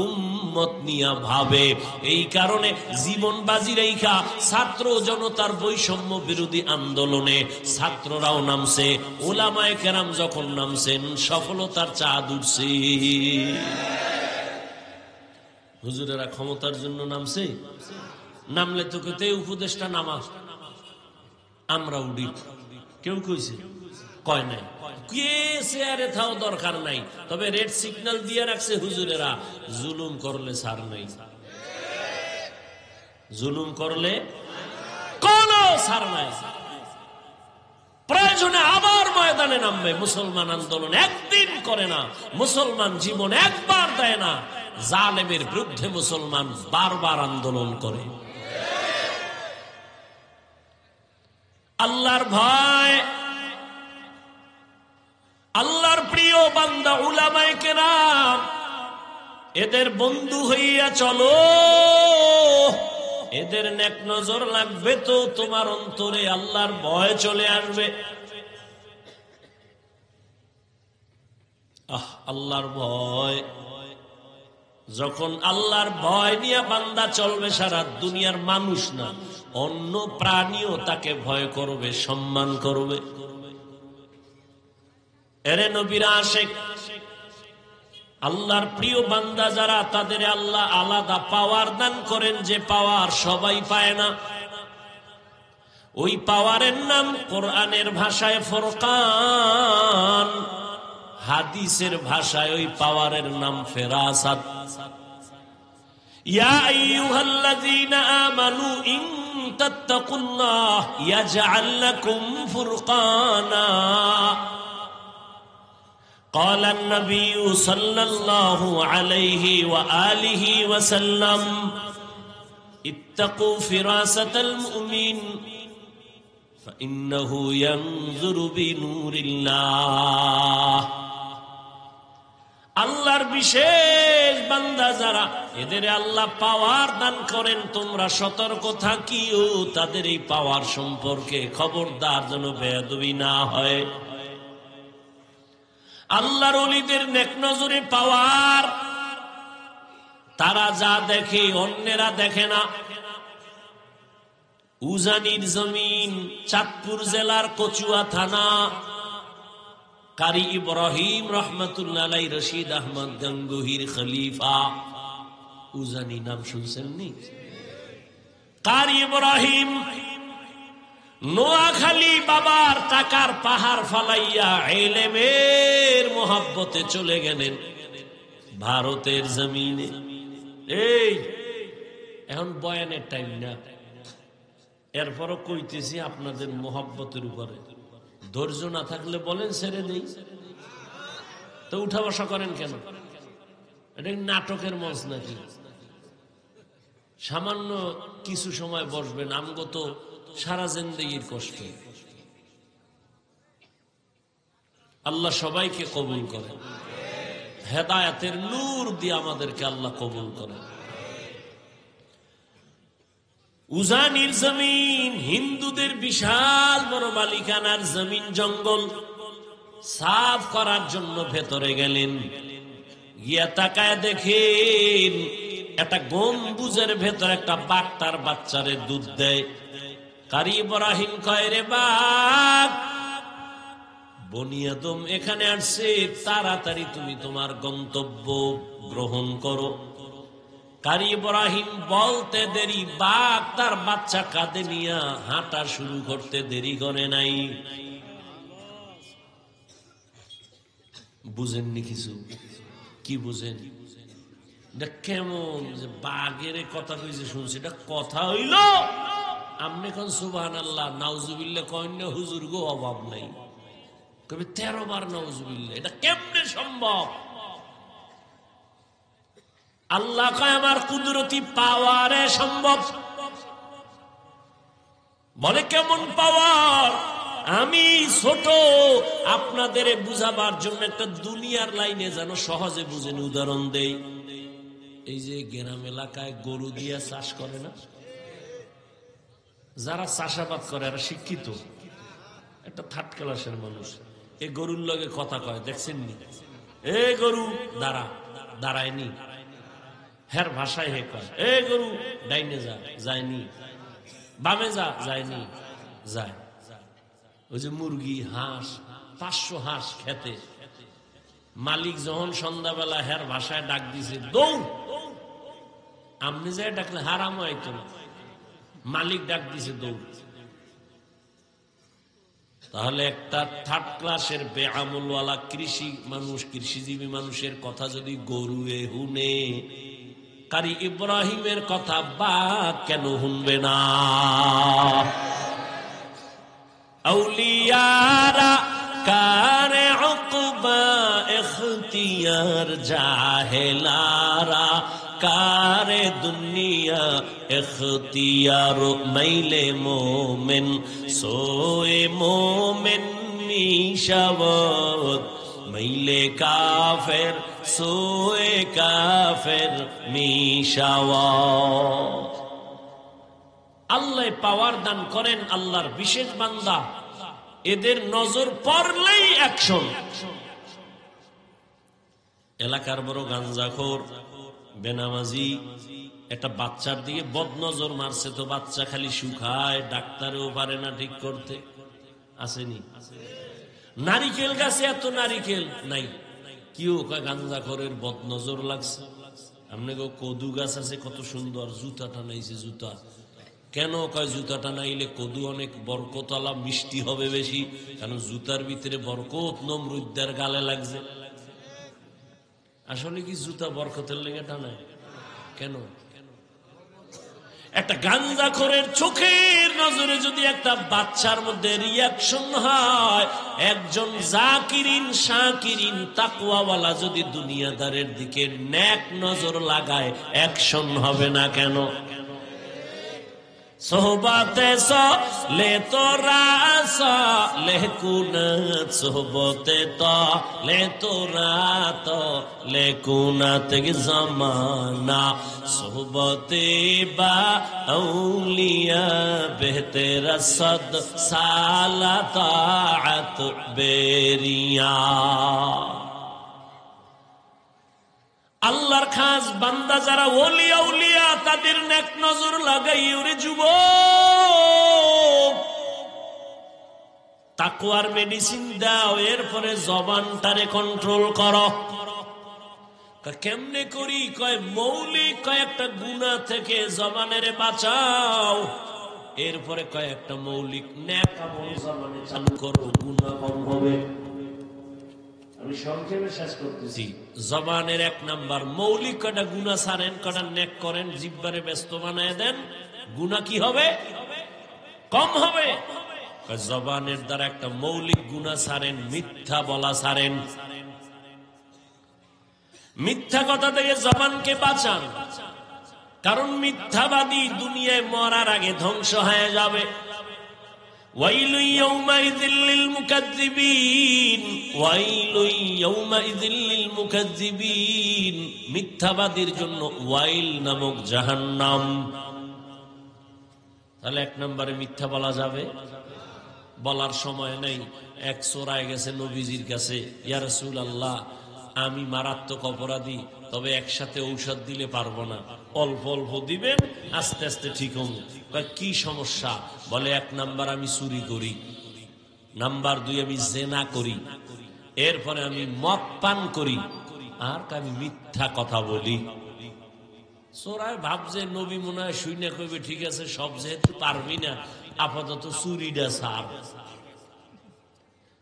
উম্মত নিয়ে ভাবে। এই কারণে জীবন বাজি রেখা ছাত্র জনতার বৈষম্য বিরোধী আন্দোলনে ছাত্ররাও নামছে, উলামায়ে কেরাম যখন নামছেন সফলতার চাঁদ উঠছে। হুজুরেরা ক্ষমতার জন্য নামছে, নামলে তো কেতে উপদেশটা নামা, আমরা উঠি, কেউ কইছে? কয় নাই। কে চেয়ারে থাও দরকার নাই, তবে রেড সিগন্যাল দিয়ে রাখছে হুজুরেরা, জুলুম করলে ছাড় নাই। জুলুম করলে কোন ছাড় নাই। প্রয়োজনে আবার ময়দানে নামবে। মুসলমান আন্দোলন একদিন করে না, মুসলমান জীবন একবার দেয় না। জালেমের বিরুদ্ধে মুসলমান বারবার আন্দোলন করে। আল্লাহর ভয়, আল্লাহর প্রিয় বান্দা উলামায়ে কেরাম, এদের বন্ধু হইয়া চলো। এদের নেক নজর লাগবে তো তোমার অন্তরে আল্লাহর ভয় চলে আসবে। আল্লাহর ভয়, যখন আল্লাহর ভয় নিয়ে বান্দা চলবে, সারা দুনিয়ার মানুষ না, অন্য প্রাণীও তাকে ভয় করবে, সম্মান করবে। এরে নবীর আশিক, আল্লাহর প্রিয় বান্দা যারা, তাদের আল্লাহ আলাদা পাওয়ার দান করেন, যে পাওয়ার সবাই পায় না। ওই পাওয়ারের নাম কোরআনের ভাষায় ফুরকান, হাদিসের ভাষায় ওই পাওয়ারের নাম ফেরাসাত। ইয়া আইয়ুহাল্লাযীনা আমানু ইন তাত্তাকুল্লাহ ইয়াজআল লাকুম ফুরকানা। قال النبي صلى الله عليه وآله وسلم اتقوا فراسة المؤمن فإنه ينظر بنور الله। আল্লাহর বিশেষ বান্দা যারা, এদের আল্লাহ পাওয়ার দান করেন, তোমরা সতর্ক থাকিও তাদের এই পাওয়ার সম্পর্কে। খবরদার যেন বেয়াদবি না হয়। আল্লাহর ওলিদের নেক নজরে পাওয়ার, তারা যা দেখে অন্যেরা দেখে না। উজানির জমিন, চাঁদপুর জেলার কচুয়া থানা, কারি ইব্রাহিম রহমাতুল্লাহ আলাইহি, রশিদ আহমদ গঙ্গুহির খলিফা। উজানি নাম শুনছেন নি? কারি ইব্রাহিম নোয়াখালী বাবার টাকার পাহাড় ফালাইয়া ইলমের মোহাব্বতে চলে গেলেন ভারতের জমিনে। এই এখন বয়ানের টাইম না, এরপরও কইতেছি আপনাদের মোহাব্বতের উপরে। ধৈর্য না থাকলে বলেন ছেড়ে দেই, তো উঠা বসা করেন কেন? এটা নাটকের মঞ্চ নাকি? সামান্য কিছু সময় বসবেন, আমগো তো সারা জিন্দেগির কষ্ট। আল্লাহ সবাইকে কবুল করেন, হেদায়েতের নূর দিয়ে আমাদেরকে আল্লাহ কবুল করেন। উজানির জমিন হিন্দুদের বিশাল বড় মালিকানার জমিন, জঙ্গল সাফ করার জন্য ভেতরে গেলেন। গিয়া তাকায় দেখেন একটা গম্বুজের ভেতর একটা বাঘ তার বাচ্চারে দুধ দেয়। কারি ইব্রাহিম কয়, রে বাঘ, বনি আদম এখানে আসছে, তাড়াতাড়ি তুমি তোমার গন্তব্য গ্রহণ করো। কারি ইব্রাহিম বলতে দেরি, বাঘ তার বাচ্চা কাঁধে নিয়া হাঁটা শুরু করতে দেরি করে নাই। বুঝেননি কিছু? কি বুঝেন? এটা কেমন যে বাঘের কথা কইছে শুনছি, এটা কথা হইল? আপনি এখন সুবহানাল্লাহ নাউজুবিল্লাহ কইন না, হুজুর গো অভাব নাই, কবি 13 বার নাউজুবিল্লাহ। এটা কেমনে সম্ভব? আল্লাহ কয় আমার কুদরতি পাওয়ারে সম্ভব। বলে কেমন পাওয়ার? আমি ছোট, আপনাদের বুঝাবার জন্য একটা দুনিয়ার লাইনে যেন সহজে বুঝেন উদাহরণ দেই। এই যে গ্রাম এলাকায় গরু দিয়ে চাষ করে না, যারা চাষাবাদ করে এরা শিক্ষিত, একটা থার্ড ক্লাসের মানুষ, এই গরুর লগে কথা কয়, দেখছেন নি? এ গরু দাঁড়া, দাঁড়ায়নি, হের ভাষায় হে কয়, এ গরু ডাইনে যা, যায়নি, বামে যা, যায়নি, যায়। ওই যে মুরগি, হাঁস, 500 হাঁস খেতে, মালিক যখন সন্ধ্যাবেলা হের ভাষায় ডাক দিছে, দৌড়। আপনি যাই ডাকলে হারাম হয়তো না, মালিক ডাক দিছে দৌড়। তাহলে একটা থার্ড ক্লাসের বেআমলওয়ালা কৃষি মানুষ, কৃষিজীবী মানুষের কথা যদি গরুয়ে হুনে, কারি ইব্রাহিমের কথা বা কেন শুনবে না? औलियारा कारे उक़बा इख्तियार जाहिलारा कारे दुनिया इख्तियार मैले मोमिन सोए मोमिन निशावत मैले काफिर सोए काफिर निशावत। আল্লাহ পাওয়ার দান করেন, আল্লাহর বিশেষ বান্দা, এদের নজর পড়লেই অ্যাকশন। এলাকার বড় গাঞ্জাখোর বেনামাজি একটা বাচ্চার দিকে বদনজর মারছে, তো বাচ্চা খালি শুকায়, ডাক্তারও পারে না ঠিক করতে। আসেনি? নারিকেল গাছে এত নারিকেল নাই, কেউ কয় গাঞ্জাখোরের বদনজর লাগছে। আপনি কদু গাছ আছে কত সুন্দর, জুতাটা নাইছে জুতা। কেন কয় জুতাটা নাইলে কদু অনেক বরকতওয়ালা মিষ্টি হবে বেশি, কারণ জুতার ভিতরে বরকত নমরুদ্দার গালে লাগছে। আসলে কি জুতা বরকতের লেগে টানায়? কেন? একটা গাঞ্জাখোরের চোখের নজরে যদি একটা বাচ্চার মধ্যে রিয়াকশন হয়, একজন জাকিরিন শাকিরিন তাকওয়াওয়ালা যদি দুনিয়াদারের দিকে নেক নজর লাগায়, অ্যাকশন হবে না কেন? সোহবতে লে তোরা লে কুনাত, সোহবতে লে তোরা লে কুনাত জামানা, সোহবতে বা আউলিয়া বেহতেরা সদ সালা তাআত বেরিয়া। আল্লাহর খাস বান্দা যারা ওলি আউলিয়া, তাদের নেক নজর লাগাই। ওরে যুবক, তাকওয়ার মেডিসিন দাও, এরপরে জবানটারে কন্ট্রোল করো। কেমনে করি? কয় মৌলিক কয়েকটা গুনাহ থেকে জবানের বাঁচাও, এরপরে কয়েকটা মৌলিক নেক আমল জবানে চালু করো, গুনাহ কম হবে। আমি সংক্ষেপে শেষ করতেছি। জবানের এক নাম্বার মৌলিক কটা গুনাহ ছাড়েন, কটা নেক করেন, জিহ্বারে ব্যস্ত বানায় দেন, গুনাহ কি হবে? কম হবে। জবানের দ্বারা একটা মৌলিক গুনাহ ছাড়েন, মিথ্যা বলা ছাড়েন। মিথ্যা কথা থেকে জবানকে বাঁচান, কারণ মিথ্যাবাদী দুনিয়ায় মরার আগে ধ্বংস হয়ে যাবে। ওয়াইলু ইয়াউমাইযিল লিল মুকাজ্জিবিন, ওয়াইলু ইয়াউমাইযিল লিল মুকাজ্জিবিন, মিথ্যাবাদীর জন্য ওয়াইল নামক জাহান্নাম। তাহলে এক নম্বরে মিথ্যা বলা যাবে? বলার সময় নেই। এক চোরায় গেছে নবীজির কাছে, ইয়া রাসূলুল্লাহ, আমি মারাত্মক অপরাধী, তবে একসাথে ঔষধ দিলে পারবো না, অল্প অল্প দিবেন, আস্তে আস্তে ঠিক হব। কি সমস্যা? বলে এক নাম্বার আমি চুরি করি, নাম্বার 2 আমি জেনা করি, এরপরে আমি মদ পান করি, আর আমি মিথ্যা কথা বলি। চোরায় ভাবছে নবী মনে হয় শুনে কইবে ঠিক আছে, সব যেহেতু পারবি না, আপাতত চুরিটা ছাড়।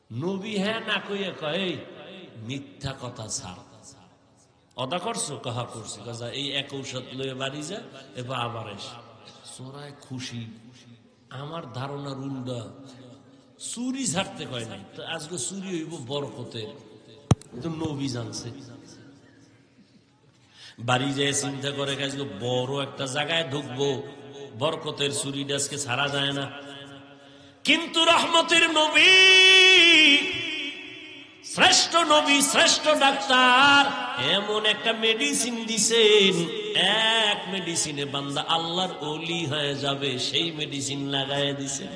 নবী হ্যাঁ না কইয়া কয় মিথ্যা কথা ছাড়। অদা করছো? কাহা করছি। কাজা এই এক ঔষধ লয়ে বাড়ি যা, এবার আবার এস। চোরায় খুশি, আমার ধারণার উল্টা, চুরি ছাড়তে কয় নাই, তো আজকে চুরি হইব বরকতের, তো নবী জানছে। বাড়ি যায় চিন্তা করে আজকে বড় একটা জায়গায় ঢুকবো, বরকতের চুরিটা আজকে ছাড়া যায় না। কিন্তু রহমতের নবী, শ্রেষ্ঠ নবী, শ্রেষ্ঠ ডাক্তার, এমন একটা মেডিসিন দিছেন, এক মেডিসিনে বান্দা আল্লাহর ওলি হয়ে যাবে, সেই মেডিসিন লাগায় দিছেন।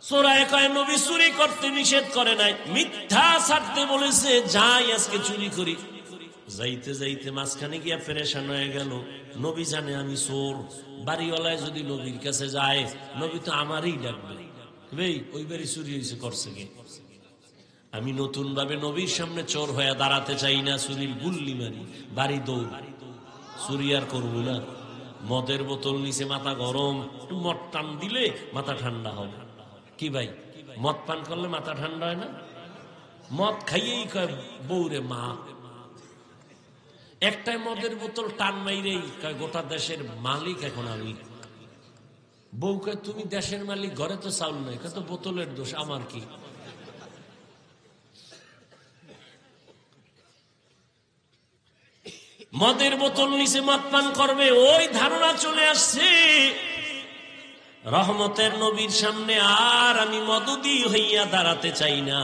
চোরায় কয় নবী চুরি করতে নিষেধ করে নাই, মিথ্যা ছাড়তে বলেছে, যাই আজকে চুরি করি। যাইতে যাইতে মাঝখানে গিয়া পেরেশান হয়ে গেল। নবী জানে আমি চোর, বাড়িওয়ালায় যদি নবীর কাছে যায়, নবী তো আমারই ডাকবে, ভাই ওই বাড়ি চুরি হয়েছে, করছে কে? আমি নতুন ভাবে নবীর সামনে চোর হয়ে দাঁড়াতে চাই না, চুরির গুল্লি মারি, বাড়ি দৌড়, চুরি আর করবো না। মদের বোতল নিচে মাথা গরম, একটু মদ টান দিলে মাথা ঠান্ডা হবে। কি ভাই, মদ পান করলে মাথা ঠান্ডা হয় না? মদ খাইয়েই কয় বউরে মা। একটাই মদের বোতল টান মাইরেই কয় গোটা দেশের মালিক এখন আমি। বউকে তুমি দেশের মালিক, ঘরে তো চাউল নাই, কত বোতলের দোষ, আমার কি? মদের বোতল নিচে মদ পান করবে, ওই ধারণা চলে আসছে রহমতের নবীর সামনে আর আমি মদুদি হইয়া দাঁড়াতে চাই না।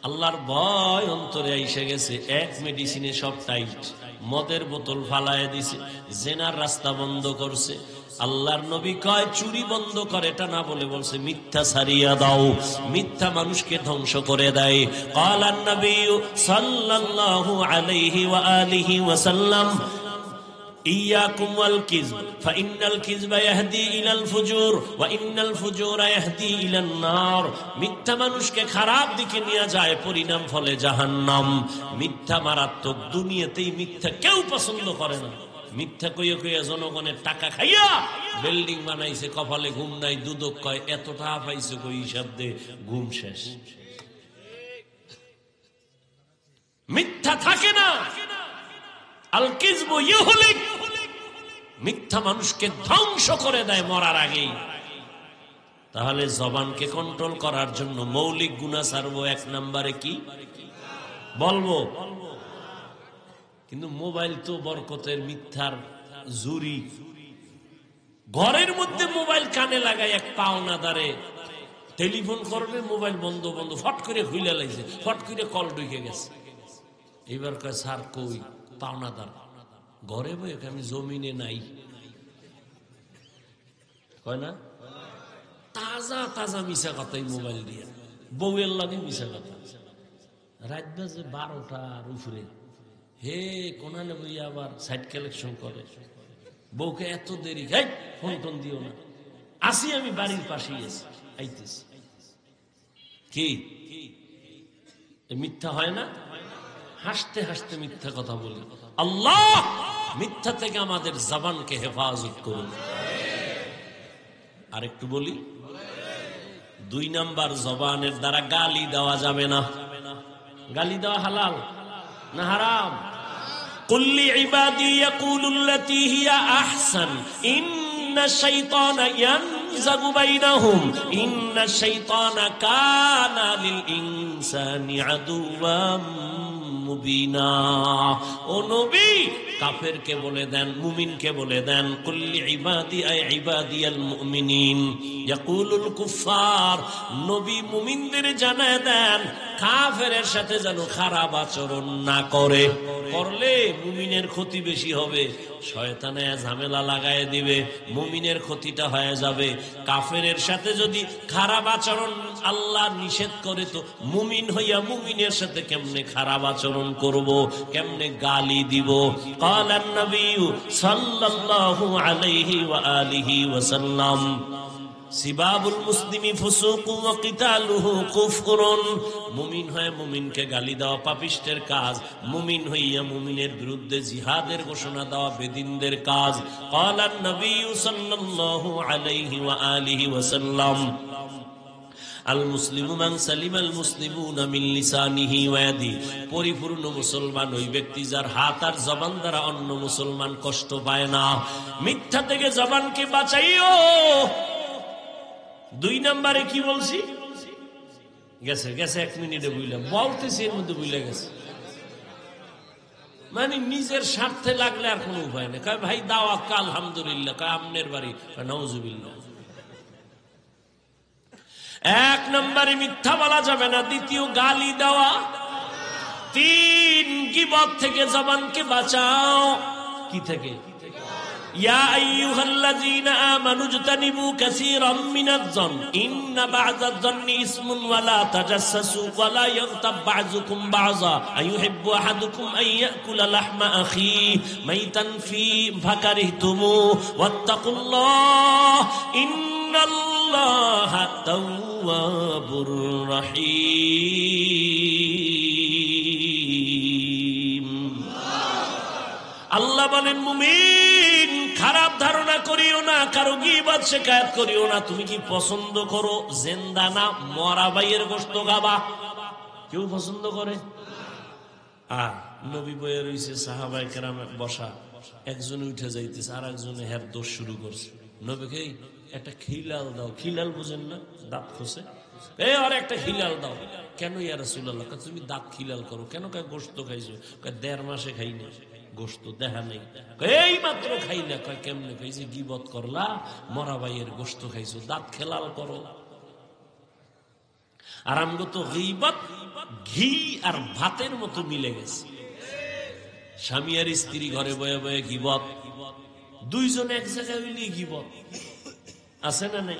আল্লাহর ভয় অন্তরে আইসে গেছে, এক মেডিসিনে সব টাইট। মদের বোতল ফালায় দিছে, জেনার রাস্তা বন্ধ করছে। আল্লাহর নবী কয় চুরি বন্ধ করে, এটা না বলে বলছে মিথ্যা ছাড়িয়া দাও। মিথ্যা মানুষকে ধ্বংস করে দেয়। ক্বালান নবী সাল্লাল্লাহু আলাইহি ওয়া আলিহি ওয়াসাল্লাম ইয়াকুম ওয়াল কিযব ফাইন্নাল কিযবা ইয়াহদি ইলাল ফুজুর ওয়া ইন্নাল ফুজুরা ইয়াহদি ইলান নার। মিথ্যা মানুষকে খারাপ দিকে নিয়ে যায়, পরিণাম ফলে জাহান্নাম। মিথ্যা মারাত্মক, দুনিয়াতেই মিথ্যা কেউ পছন্দ করে না। মিথ্যা কইয়া কইয়া জনগণের টাকা খাইয়া বিল্ডিং বানাইছে, কপালে ঘুম নাই, দুদক কয় এত টাকা পাইছে কই, হিসাব দে, ঘুম শেষ। মিথ্যা থাকে না। আল কিযবু ইউহলিক, মিথ্যা মানুষকে ধ্বংস করে দেয় মরার আগেই। তাহলে জবানকে কন্ট্রোল করার জন্য মৌলিক গুনাহ ছাড়বো, এক নম্বরে কি বলবো? কিন্তু মোবাইল তো বরকতের, মিথ্যার জুরি। ঘরের মধ্যে মোবাইল কানে লাগাই এক পাওনাদারে টেলিফোন করবে, মোবাইল বন্ধ বন্ধ, ফট করে খুলে লাগছে, ফট করে কল ঢুকে গেছে। এবার কয় স্যার কই? পাওনাদার ঘরে বই, আমি জমিনে নাই। কয় না তাজা তাজা মিশা কথাই মোবাইল দিয়ে, বউয়ের লাগে মিশা কথা। রাত বাজে 12টার উপরে, হে কোনানে বই আবার সাইড কালেকশন করে। বউকে এত দেরি, ফোন টোন দিও না, আসি আমি বাড়ির পাশেই আছি, আইতেছি। কি মিথ্যা হয় না? হাসতে হাসতে মিথ্যা কথা বলি। আল্লাহ মিথ্যা থেকে আমাদের জবানকে হেফাজত করুন। আর একটু বলি, 2 নাম্বার, জবানের দ্বারা গালি দেওয়া যাবে না। গালি দেওয়া হালাল না হারাম? কুল্লি ইবাদি ইয়াকুলুল্লাতী হিয়া আহসান ইন্নাশ শাইতানা ইয়ানজাগু বাইনাহুম ইন্নাশ শাইতানা কানা লিল ইনসানি আদুওয়াম মুবিনা। ও নবী, কাফেরকে বলে দেন, মুমিনকে বলে দেন, কুল্লি ইবাদি আই ইবাদিয়াল মুমিনিন ইয়াকুলুল কুফার। নবী মুমিনদের জানায় দেন কাফেরের সাথে যেন খারাপ আচরণ না করে। করলে মুমিনের ক্ষতি বেশি হবে, শয়তানে ঝামেলা লাগায় দিবে, মুমিনের ক্ষতিটা হয়ে যাবে। কাফেরের সাথে যদি খারাপ আচরণ আল্লাহ নিষেধ করে, তো মুমিন হইয়া মুমিনের সাথে কেমনে খারাপ আচরণ করব, কেমনে গালি দিব? ক্বালান নবী সাল্লাল্লাহু আলাইহি ওয়া আলিহি ওয়াসাল্লাম সিবাবুল মুসলিমি ফুসুকুন ওয়া কিতালুহু কুফরুন। মুমিন হয়ে মুমিনকে গালি দেওয়া পাপিষ্টের কাজ, মুমিন হইয়া মুমিনের বিরুদ্ধে জিহাদের ঘোষণা দেওয়া বেদিনদের কাজ। ক্বালান নবী সাল্লাল্লাহু আলাইহি ওয়া আলিহি ওয়াসাল্লাম আল মুসলিমু মান সালিমাল মুসলিমুনা মিন লিসানিহি ওয়া ইয়াদিহি। পরিপূর্ণ মুসলমান ওই ব্যক্তি যার হাত আর জবান দ্বারা অন্য মুসলমান কষ্ট পায় না। মিথ্যা থেকে জবানকে বাঁচাইও। 2 নম্বরে কি বলছি? গেছে 1 মিনিটে বুঝলাম, বলতেছি এর মধ্যে বুঝলে গেছে। মানে নিজের স্বার্থে লাগলে আর কোনো উপায় নেই। কয় ভাই দাওয়াত, আলহামদুলিল্লাহ। কয় আমনের বাড়ি, নাউজুবিল্লাহ। 1 নম্বরে মিথ্যা বলা যাবে না। 2 গালি দেওয়া। 3 গীবত থেকে জবানকে বাঁচাও। কি থেকে? ইয়া আইয়ুহাল্লাযীনা আমানু ইজতানিবু কাসীরাম মিনাজ-যন ইন্না বা'যাজ-যন্নি ইসমুন ওয়া লা তাজাসসাসু ওয়া লা ইয়াগতাব বা'যুকুম বা'যা আইয়ুহিব্বু আহাদুকুম আন ইয়াকুলা লাহমা আখিহি মাইতান ফাকারিহতুমু ওয়াত্তাকুল্লাহ ইন্নাল্লাহা তাওয়াবুর রহিম। আল্লাহ বলেন, মুমিন খারাপ ধারণা করিও না, কারো গীবত শিকায়াত করিও না। তুমি কি পছন্দ করো জিন্দা না মরা ভাইয়ের গোশত খাবা? কেউ পছন্দ করে? নবী বয়ে রইছে, সাহাবায়ে কেরাম বসা, একজনে উঠে যাইতেছে, আর একজনে হের দোষ শুরু করছে। নবীকে একটা খিলাল দাও। খিলাল বুঝেন না? দাঁত খসে, আর একটা খিলাল দাও। কেন ইয়া রাসূলুল্লাহ? তুমি দাঁত খিলাল করো কেন? গোশত খাইছো? 1.5 মাসে খাই না গোশত, দেখা নেই। এই মাত্র খাই না। কেমনে খাইছে? গীবত করলা, মরা ভাইয়ের গোশত খাইছো, দাঁত খেলাল করো। আর আমগো তো গীবত ঘি আর ভাতের মতো মিলে গেছে। স্বামী আর স্ত্রী ঘরে বয়ে বয়ে গীবত, দুইজন এক জায়গায় মিলিয়ে গীবত, আছে না নাই?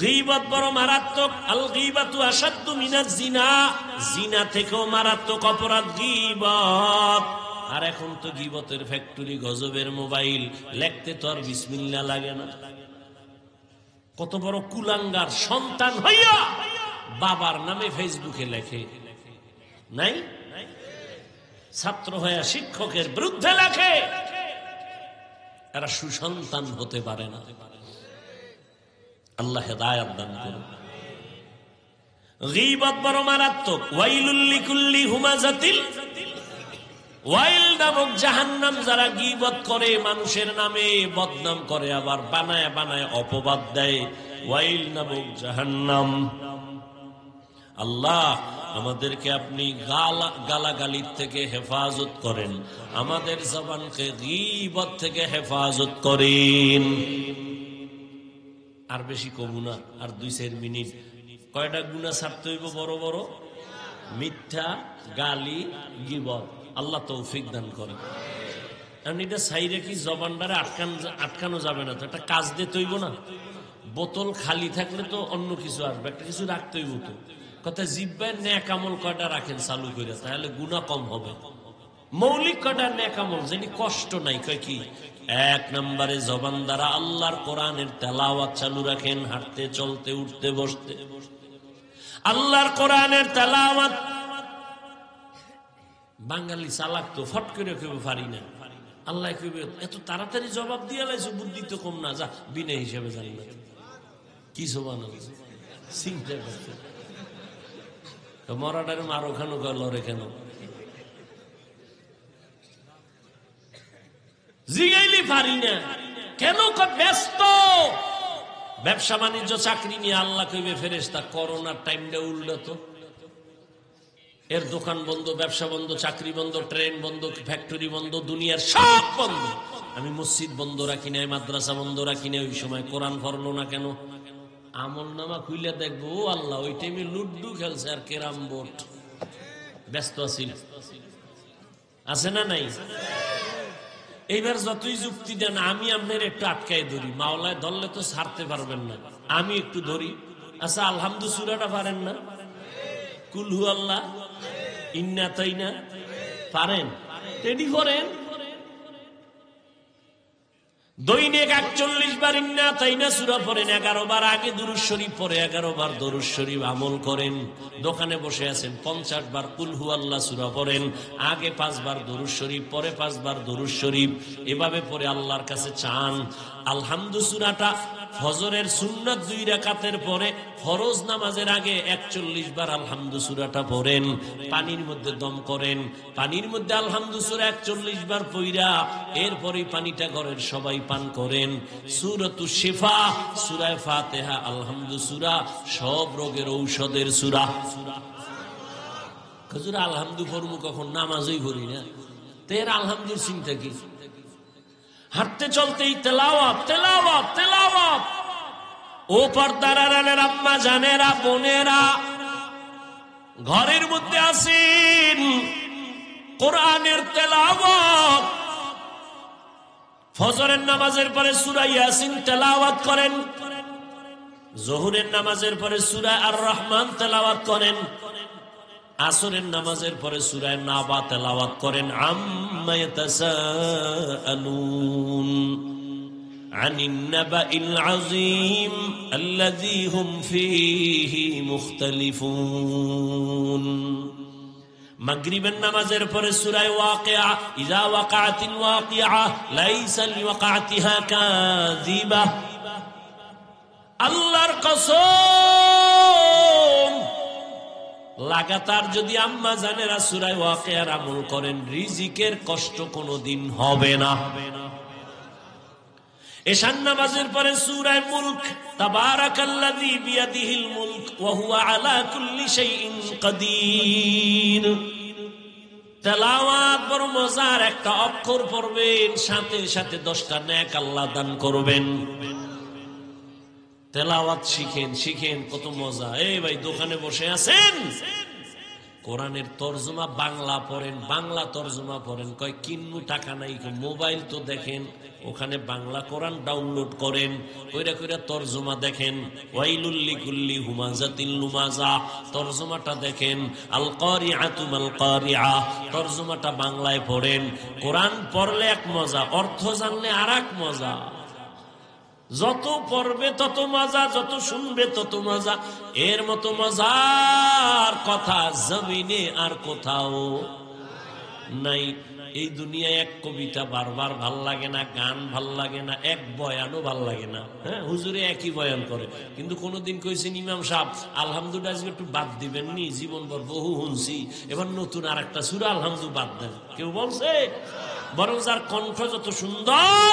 গীবত বড় মারাত্মক। আল গীবাতু আশাদ্দু মিনাজ জিনা, জিনা থেকেও মারাত্মক অপরাধ গীবত। আর এখন তো গীবতের ফ্যাক্টরি, গজবের মোবাইল, লিখতে তো আর বিসমিল্লাহ লাগে না। কত বড় কুলাঙ্গার সন্তান হইয়া বাবার নামে ফেসবুকে লেখে, নাই? ছাত্র হইয়া শিক্ষকের বিরুদ্ধে লেখে। এরা সুসন্তান হতে পারে না। আল্লাহ হেদায়েত দান করুন। গীবত বড় মারাত্মক। ওয়াইলুল লিকুল্লি হুমাযাতিল, ওয়াইল নামক জাহান্নাম। যারা গীবত করে, মানুষের নামে বদনাম করে, আবার বানায় বানায় অপবাদ দেয়, ওয়াইল নামক জাহান্নাম। আল্লাহ আমাদেরকে আপনি গালাগালির থেকে হেফাজত করেন, আমাদের জবানকে গীবত থেকে হেফাজত করেন। আর বেশি কমু না, আর 2-4 মিনিট। কয়টা গুনাহ ছাড়তে হইব? বড় বড় মিথ্যা, গালি, গীবত। আল্লাহ তৌফিক দান করে। কারণ এটা সাইরে কি জবানটারে আটকানো যাবে না তো, একটা কাজ দিতে হইব না। বোতল খালি থাকলে তো অন্য কিছু আসবে, একটা কিছু রাখতে হইব তো। কথা জিব্বায় নেক আমল কয়টা রাখেন চালু করে, তাহলে গুনাহ কম হবে। মৌলিক কয়টা নেক আমল যেটি কষ্ট নাই। কয় কি? 1 নম্বরে জবান দ্বারা আল্লাহর কোরআনের তেলাওয়াত চালু রাখেন, হাঁটতে চলতে উঠতে বসতে আল্লাহর কোরআনের তেলাওয়াত। বাঙালি চালাক তো, ফট করে কেউ পারি না। আল্লাহ কইবে এত তাড়াতাড়ি জবাব দিয়ে লাইছো, বুদ্ধি তো কম না, যা বিনা হিসেবে জানি না কি সুবহানাল্লাহ। চিন্তা করছে মরাটারে মারো কেন, লড়ে কেন? জিগাইলি পারি না কেন? ব্যস্ত, ব্যবসা বাণিজ্য চাকরি নিয়ে। আল্লাহ কইবে ফেরেশতা, করোনার টাইমটা উল্টো তো, এর দোকান বন্ধ, ব্যবসা বন্ধ, চাকরি বন্ধ, ট্রেন বন্ধ, ফ্যাক্টরি বন্ধ, দুনিয়ার সব বন্ধ। আমি মসজিদ বন্ধ রাখি নাই, মাদ্রাসা বন্ধ রাখি নাই। ওই সময় কোরআন পড়লো না কেন? আমল নামা খুইলে দেখবো, ও আল্লাহ ওই টাইমে লুড্ডু খেলছে আর ক্যারাম বোর্ড, ব্যস্ত আছিল। আছে না নাই? এইবার যতই যুক্তি দেন, আমি আপনার একটু আটকাই ধরি। মাওলায় ধরলে তো ছাড়তে পারবেন না, আমি একটু ধরি। আচ্ছা আলহামদু সূরাটা পারেন না? কুল হু আল্লাহ, ইন্না তাইনা পারেন? রেডি করেন। দৈনিক 41 বার ইন্না তাইনা সূরা পড়েন, 11 বার আগে দুরূদ শরীফ পড়ে, 11 বার দরুদ শরীফ আমল করেন। দোকানে বসে আছেন, 50 বার কুল হু আল্লাহ সূরা পড়েন, আগে 5 বার দরুদ শরীফ, পরে 5 বার দরুদ শরীফ। এভাবে পড়ে আল্লাহর কাছে চান। আলহামদু সূরাটা ফজরের সুন্নাত 2 রাকাতের পরে, ফরজ নামাজের আগে 41 বার আলহামদু সূরাটা পড়েন। পানির মধ্যে দম করেন, পানির মধ্যে আলহামদু সূরা 41 বার পড়া, এরপরেই পানিটা ঘরের সবাই পান করেন। সূরাতুশ শিফা, সূরা ফাতিহা, আলহামদু সূরা সব রোগের ঔষধের সূরা। হুজুর আলহামদু পড়মু কখন? নামাজই পড়ি না, তের আলহামদুর চিন্তা কি? হাঁটতে চলতেই তেলাওয়াত, তেলাওয়াত, তেলাওয়াত। ও পর্দার আড়ালের আম্মা জানেরা, বোনেরা, ঘরের মধ্যে আছেন, কোরআনের তেলাওয়াত। ফজরের নামাজের পরে সূরা ইয়াসিন তেলাওয়াত করেন, যোহরের নামাজের পরে সূরা আর রহমান তেলাওয়াত করেন, আসরের নামাজের পরে সূরা নাবা তেলাওয়াত করেন। আম্মা ইয়াতাসাআলুন আনিন নাবাইল আযীম আল্লাযী হুম ফীহি মুখতালিফুন। মাগরিবের নামাজের পরে সূরা ওয়াকিয়া, ইযা ওয়াকাতিল ওয়াকিয়া লাইসা লিওয়াকাতিহা কাযিবা। আল্লাহর কসম, লাগাতার যদি আম্মা জানেরা সূরা ওয়াকিয়ার আমল করেন, রিজিকের কষ্ট কোনোদিন হবে না। এশান নামাজের পরে সূরা মুলক, তাবারাকাল্লাযী বিয়াদিহিল মুলক ওয়া হুয়া আলা কুল্লি শাইইন কাদির। তেলাওয়াত বড় মজার, একটা অক্ষর পড়বেন সাথে সাথে 10টা নেক আল্লাহ দান করবেন। তেলাওয়াত শিখেন, শিখেন, কত মজা। এই ভাই দোকানে বসে আছেন, কোরআনের তরজমা বাংলা পড়েন, বাংলা তরজমা পড়েন, কয় কিন্নু টাকা নাই, মোবাইল তো দেখেন, ওখানে বাংলা কোরআন ডাউনলোড করেন, কইরা কইরা তরজমা দেখেন। ওয়াইলুল লিকুল্লি হুমাজাতিল লুমাজা, তরজমাটা দেখেন। আল কারিআতু মাল কারিআ, তরজমাটা বাংলায় পড়েন। কোরআন পড়লে এক মজা, অর্থ জানলে আরেক মজা। যত পড়বে তত মজা, যত শুনবে তত মজা। এর মতো মজার কথা জমিনে আর কোথাও নাই। এই দুনিয়ায় এক কবিতা বারবার ভাল লাগে না, গান ভাল লাগে না, এক বয়ানও ভাল লাগে না। হ্যাঁ, হুজুরে একই বয়ান করে, কিন্তু কোনদিন কইছেন ইমাম সাহেব আলহামদুলিল্লাহ আজকে একটু বাদ দিবেন নি, জীবনভর বহু শুনছি, এবার নতুন আর একটা সূরা আলহামদুলিল্লাহ বাদ দেন? কেউ বলছে? বরং যার কণ্ঠ যত সুন্দর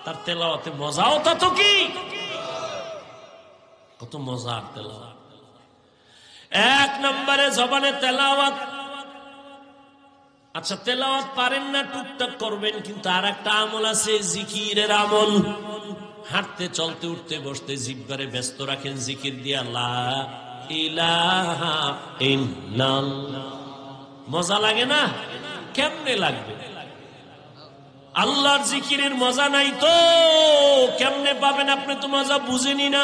তার তেলাওয়াতে মজাও তত কি, কত মজার তেলাওয়াত। এক নম্বরে জবানে তেলাওয়াত। আচ্ছা, তেলাওয়াত পারেন না, টুকটাক করবেন, কিন্তু আর একটা আমল আছে, জিকিরের আমল। হাঁটতে চলতে উঠতে বসতে জিহ্বারে ব্যস্ত রাখেন জিকির দিয়া, লা ইলাহা ইল্লাল্লাহ। মজা লাগে না? কেমনে লাগবে? আল্লাহর জিকিরের মজা নাই তো কেমনে পাবেন? আপনি তো মজা বুঝেনি না।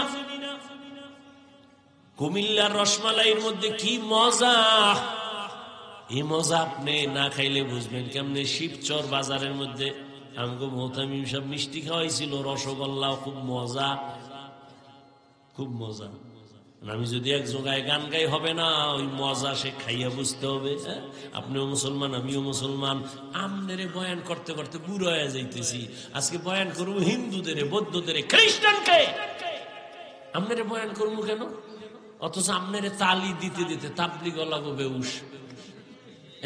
কুমিল্লার রসমালাইয়ের মধ্যে কি মজা, এই মজা আপনি না খাইলে বুঝবেন কেমনে। শিবচর বাজারের মধ্যে আমগো মোহতামিম সব মিষ্টি খাওয়াইছিল, রসগোল্লা, খুব মজা, খুব মজা। আমি যদি এক জায়গায় গান গাই হবে না, ওই মজা সে খাইয়া বুঝতে হবে। আপনিও মুসলমান, আমিও মুসলমান। আমনেরে বয়ান করতে করতে বুড়ো হয়ে যাইতেছি। আজকে বয়ান করবো হিন্দুদের, বৌদ্ধদের, খ্রিস্টানকে। আমনেরে বয়ান করবো কেন? অথচ আমনেরে তালি দিতে দিতে তাবলিগ লাগো বেউস,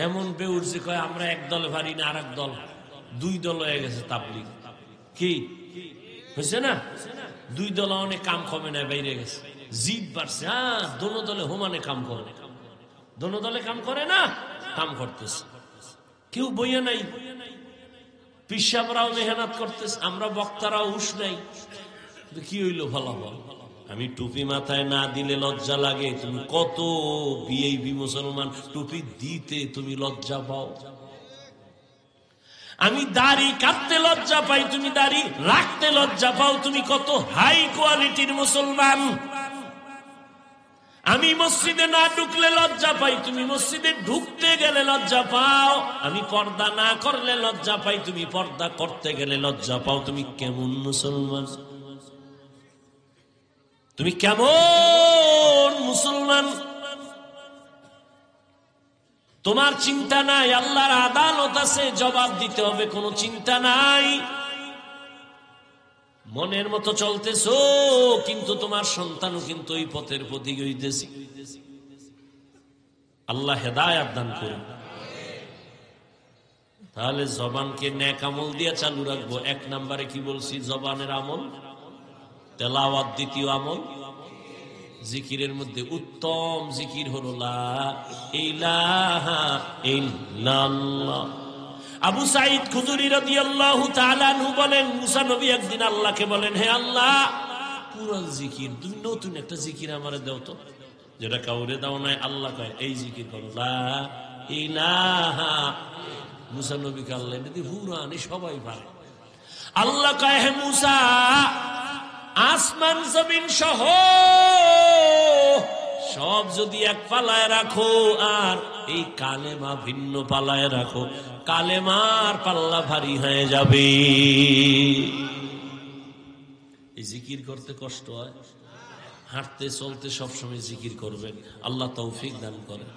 এমন বেউস যে কয় আমরা এক দলে পারি না, আর এক দল, 2 দল হয়ে গেছে তাবলিগ। কি হয়েছে না? 2 দল অনেক কাম কমে না, বাইরে গেছে, জিদ বাড়ছে। হ্যাঁ, দোনো দলে হোমানে কাম করে, দোনো দলে কাম করে না, কাম করতেছে, কেউ বইয়া নাই। পিসাবরাও মেহনত করতেছে, আমরা বক্তারাও হুশ নাই। কি হইলো ফলাফল? আমি টুপি মাথায় না দিলে লজ্জা লাগে। তুমি কত বিএবি মুসলমান, টুপি দিতে তুমি লজ্জা পাও। আমি দাড়ি কাটতে লজ্জা পাই, তুমি দাড়ি রাখতে লজ্জা পাও। তুমি কত হাই কোয়ালিটির মুসলমান। আমি মসজিদে না ঢুকলে লজ্জা পাই, তুমি মসজিদে ঢুকতে গেলে লজ্জা পাও। আমি পর্দা না করলে লজ্জা পাই, তুমি পর্দা করতে গেলে লজ্জা পাও। তুমি কেমন মুসলমান? তুমি কেমন মুসলমান? তোমার চিন্তা নাই, আল্লাহর আদালত আছে, জবাব দিতে হবে, কোনো চিন্তা নাই। মনের মতো চলতেছো, কিন্তু তোমার সন্তানও কিন্তু ওই পথের পথিক হইতেছে। আল্লাহ হেদায়েত দান করুন। তাহলে জবানকে নেক আমল দিয়ে চালু রাখবো। 1 নম্বরে কি বলছি? জবানের আমল, তেলাওয়াত। 2য় আমল জিকিরের মধ্যে উত্তম জিকির হলো লা ইলাহা ইল্লাল্লাহ। আবু সাঈদ খুদরি রাদিয়াল্লাহু তাআলা আনহু বলেন, মুসা নবী একদিন আল্লাহকে বলেন, হে আল্লাহ, পুরান জিকির, তুমি নতুন একটা জিকির আমারে দাও তো, যেটা কাউরে দাও নাই। আল্লাহ কয় এই জিকির করো, লা ইলাহা। মুসা নবীকে আল্লাহ যদি পুরান সবাই পারে। আল্লাহ কয়, হে মুসা, আসমান জমিন সহ সব যদি এক পালায় রাখো, আর এই কালেমা ভিন্ন পালায় রাখো, কালেমার পাল্লা ভারী হয়ে যাবে। এই জিকির করতে কষ্ট হয়, হাঁটতে চলতে সবসময় জিকির করবেন। আল্লাহ তৌফিক দান করেন।